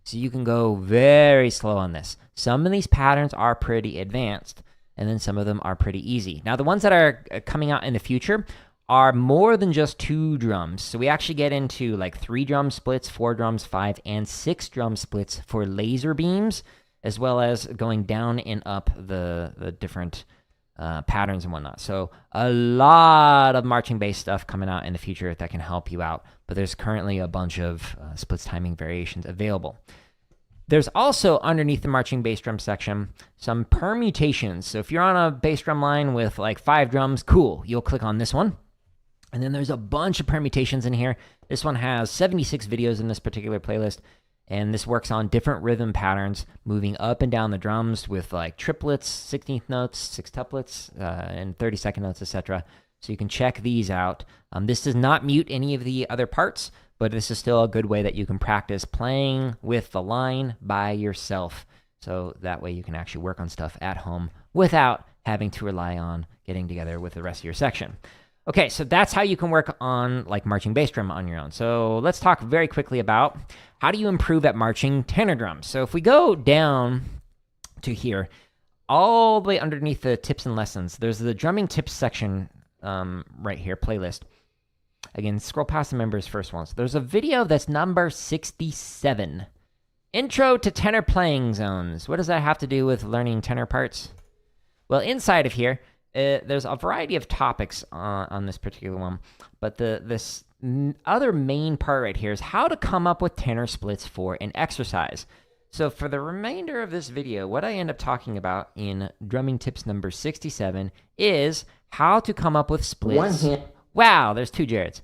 So you can go very slow on this. Some of these patterns are pretty advanced, and then some of them are pretty easy. Now, the ones that are coming out in the future are more than just 2 drums. So we actually get into like 3 drum splits, 4 drums, 5, and 6 drum splits for laser beams, as well as going down and up the different patterns and whatnot. So a lot of marching bass stuff coming out in the future that can help you out, but there's currently a bunch of splits timing variations available. There's also, underneath the marching bass drum section, some permutations. So if you're on a bass drum line with like 5 drums, cool, you'll click on this one. And then there's a bunch of permutations in here. This one has 76 videos in this particular playlist, and this works on different rhythm patterns, moving up and down the drums with like triplets, 16th notes, sextuplets, and 32nd notes, etc. So you can check these out. This does not mute any of the other parts, but this is still a good way that you can practice playing with the line by yourself. So that way you can actually work on stuff at home without having to rely on getting together with the rest of your section. Okay, so that's how you can work on like marching bass drum on your own. So let's talk very quickly about how do you improve at marching tenor drums. So if we go down to here, all the way underneath the tips and lessons, there's the drumming tips section right here, playlist. Again, scroll past the members first ones. There's a video that's number 67. Intro to tenor playing zones. What does that have to do with learning tenor parts? Well, inside of here, there's a variety of topics on this particular one, but this other main part right here is how to come up with tenor splits for an exercise. So for the remainder of this video, what I end up talking about in drumming tips number 67 is how to come up with splits. Wow, there's 2 Jareds.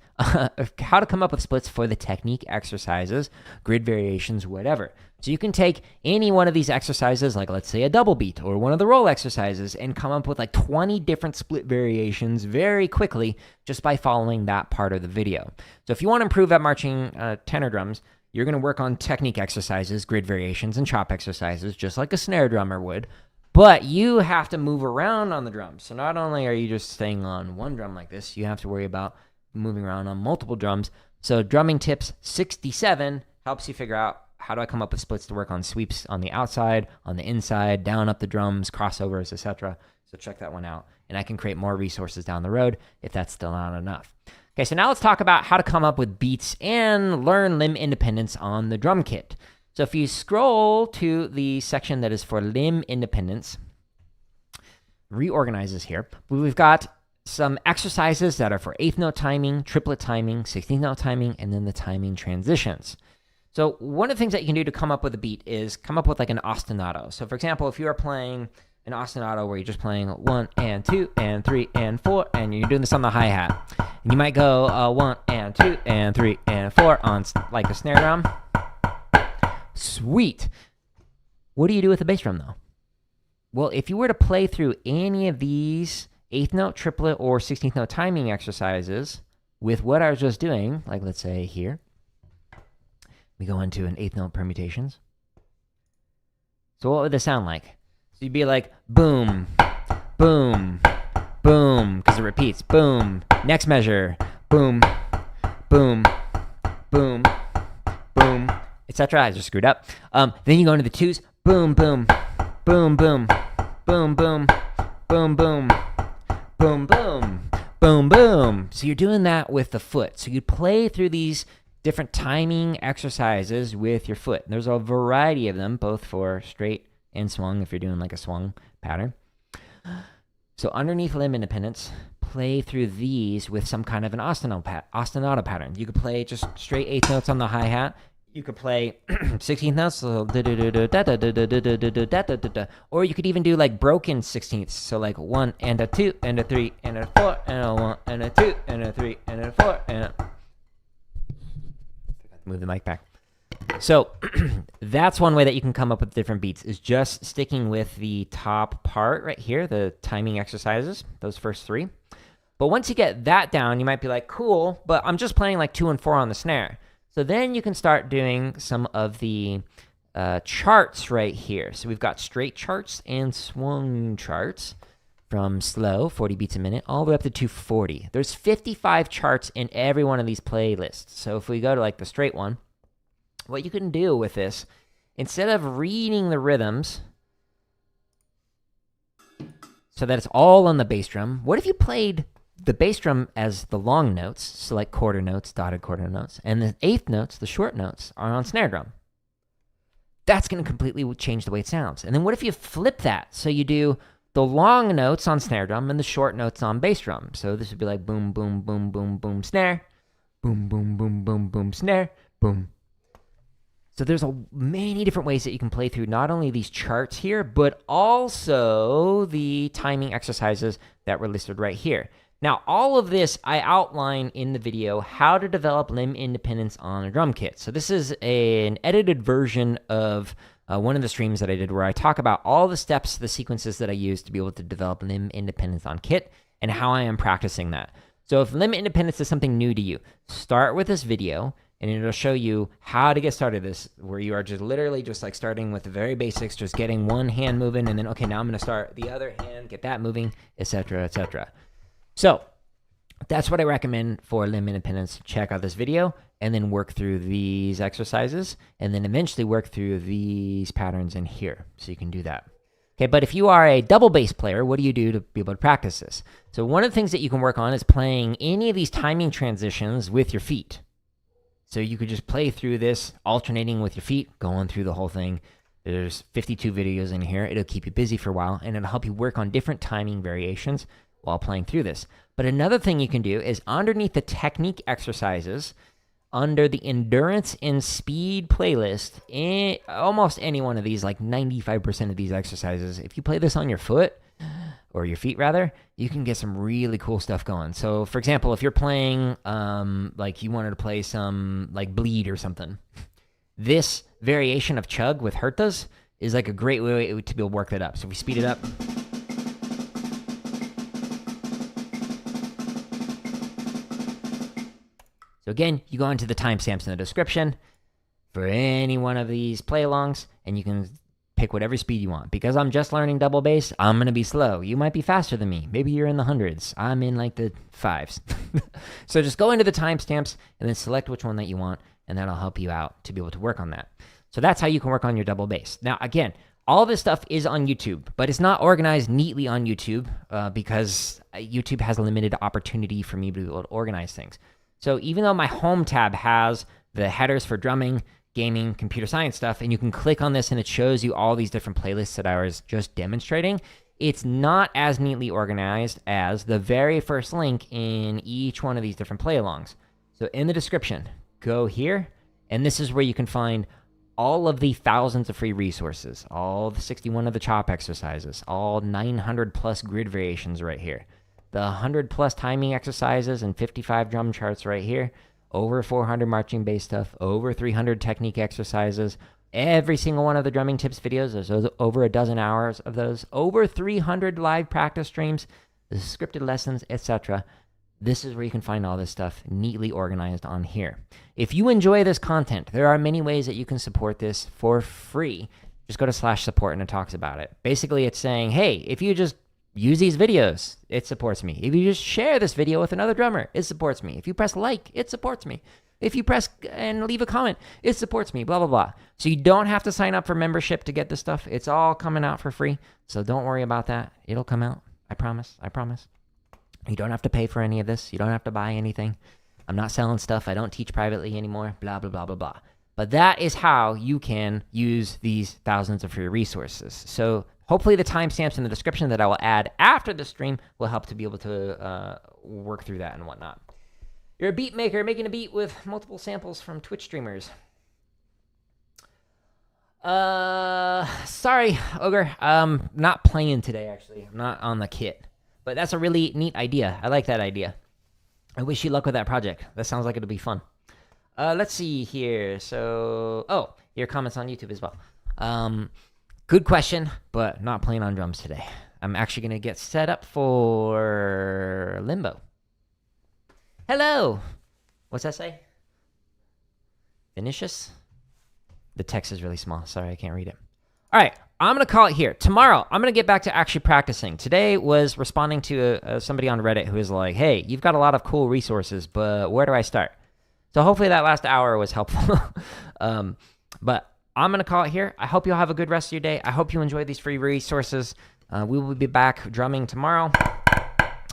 How to come up with splits for the technique exercises, grid variations, whatever. So you can take any one of these exercises, like let's say a double beat or one of the roll exercises, and come up with like 20 different split variations very quickly just by following that part of the video. So if you want to improve at marching tenor drums, you're going to work on technique exercises, grid variations, and chop exercises, just like a snare drummer would. But you have to move around on the drums. So not only are you just staying on one drum like this, you have to worry about moving around on multiple drums. So drumming tips 67 helps you figure out how do I come up with splits to work on sweeps on the outside, on the inside, down up the drums, crossovers, etc. So check that one out. And I can create more resources down the road if that's still not enough. Okay, so now let's talk about how to come up with beats and learn limb independence on the drum kit. So if you scroll to the section that is for limb independence, reorganizes here, we've got some exercises that are for 8th note timing, triplet timing, 16th note timing, and then the timing transitions. So one of the things that you can do to come up with a beat is come up with like an ostinato. So for example, if you are playing an ostinato where you're just playing 1 and 2 and 3 and 4, and you're doing this on the hi-hat, and you might go 1 and 2 and 3 and 4 on like a snare drum. Sweet. What do you do with the bass drum, though? Well, if you were to play through any of these 8th note, triplet, or 16th note timing exercises with what I was just doing, like let's say here, we go into an 8th note permutations. So what would this sound like? So you'd be like, boom, boom, boom, because it repeats, boom, next measure, boom, boom, boom, boom, etc. I just screwed up. Then you go into the 2s, boom, boom, boom, boom, boom, boom, boom, boom, boom, boom, boom, boom. So you're doing that with the foot. So you play through these different timing exercises with your foot. There's a variety of them, both for straight and swung, if you're doing like a swung pattern. So underneath limb independence, play through these with some kind of an ostinato pattern. You could play just straight 8th notes on the hi-hat. You could play 16th notes, or you could even do like broken 16ths. So like 1 and a 2 and a 3 and a 4 and a 1 and a 2 and a 3 and a 4 and a... Move the mic back. So that's one way that you can come up with different beats, is just sticking with the top part right here, the timing exercises, those first 3. But once you get that down, you might be like, cool, but I'm just playing like 2 and 4 on the snare. So then you can start doing some of the charts right here. So we've got straight charts and swung charts from slow, 40 beats a minute, all the way up to 240. There's 55 charts in every one of these playlists. So if we go to like the straight one, what you can do with this, instead of reading the rhythms so that it's all on the bass drum, what if you played the bass drum as the long notes, so like quarter notes, dotted quarter notes, and the 8th notes, the short notes, are on snare drum? That's going to completely change the way it sounds. And then what if you flip that? So you do the long notes on snare drum and the short notes on bass drum. So this would be like boom, boom, boom, boom, boom, snare, boom, boom, boom, boom, boom, snare, boom. So there's many different ways that you can play through not only these charts here, but also the timing exercises that were listed right here. Now, all of this I outline in the video, how to develop limb independence on a drum kit. So this is an edited version of one of the streams that I did where I talk about all the steps, the sequences that I use to be able to develop limb independence on kit and how I am practicing that. So if limb independence is something new to you, start with this video and it'll show you how to get started this, where you are just literally just like starting with the very basics, just getting one hand moving, and then, okay, now I'm going to start the other hand, get that moving, etc., etc. So that's what I recommend for limb independence. Check out this video and then work through these exercises and then eventually work through these patterns in here. So you can do that. Okay, but if you are a double bass player, what do you do to be able to practice this? So one of the things that you can work on is playing any of these timing transitions with your feet. So you could just play through this, alternating with your feet, going through the whole thing. There's 52 videos in here. It'll keep you busy for a while, and it'll help you work on different timing variations while playing through this. But another thing you can do is underneath the technique exercises, under the endurance and speed playlist, almost any one of these, like 95% of these exercises, if you play this on your foot, or your feet rather, you can get some really cool stuff going. So for example, if you're playing, like you wanted to play some like bleed or something, this variation of chug with Hertas is like a great way to be able to work that up. So if we speed it up. So again, you go into the timestamps in the description for any one of these play-alongs, and you can pick whatever speed you want. Because I'm just learning double bass, I'm going to be slow. You might be faster than me. Maybe you're in the hundreds. I'm in like the 5s. So just go into the timestamps and then select which one that you want, and that'll help you out to be able to work on that. So that's how you can work on your double bass. Now, again, all this stuff is on YouTube, but it's not organized neatly on YouTube because YouTube has a limited opportunity for me to be able to organize things. So even though my home tab has the headers for drumming, gaming, computer science stuff, and you can click on this and it shows you all these different playlists that I was just demonstrating, it's not as neatly organized as the very first link in each one of these different play-alongs. So in the description, go here, and this is where you can find all of the thousands of free resources, all the 61 of the chop exercises, all 900 plus grid variations right here, the 100 plus timing exercises and 55 drum charts right here, over 400 marching bass stuff, over 300 technique exercises, every single one of the drumming tips videos, there's over a dozen hours of those, over 300 live practice streams, the scripted lessons, etc. This is where you can find all this stuff neatly organized on here. If you enjoy this content, there are many ways that you can support this for free. Just go to /support and it talks about it. Basically, it's saying, hey, if you just use these videos, it supports me. If you just share this video with another drummer, it supports me. If you press like, it supports me. If you press and leave a comment, it supports me, blah, blah, blah. So you don't have to sign up for membership to get this stuff. It's all coming out for free. So don't worry about that. It'll come out. I promise. I promise. You don't have to pay for any of this. You don't have to buy anything. I'm not selling stuff. I don't teach privately anymore, blah, blah, blah, blah, blah. But that is how you can use these thousands of free resources. So hopefully the timestamps in the description that I will add after the stream will help to be able to work through that and whatnot. You're a beat maker making a beat with multiple samples from Twitch streamers. Sorry, Ogre. Not playing today, actually. I'm not on the kit. But that's a really neat idea. I like that idea. I wish you luck with that project. That sounds like it'll be fun. Let's see here. So, oh, your comments on YouTube as well. Good question, but not playing on drums today. I'm actually going to get set up for limbo. Hello. What's that say? Vinicius? The text is really small. Sorry, I can't read it. All right, I'm going to call it here. Tomorrow, I'm going to get back to actually practicing. Today was responding to somebody on Reddit who was like, hey, you've got a lot of cool resources, but where do I start? So hopefully that last hour was helpful. But I'm going to call it here. I hope you'll have a good rest of your day. I hope you enjoy these free resources. We will be back drumming tomorrow.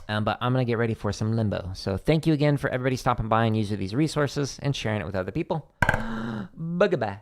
But I'm going to get ready for some limbo. So thank you again for everybody stopping by and using these resources and sharing it with other people. Bye-bye.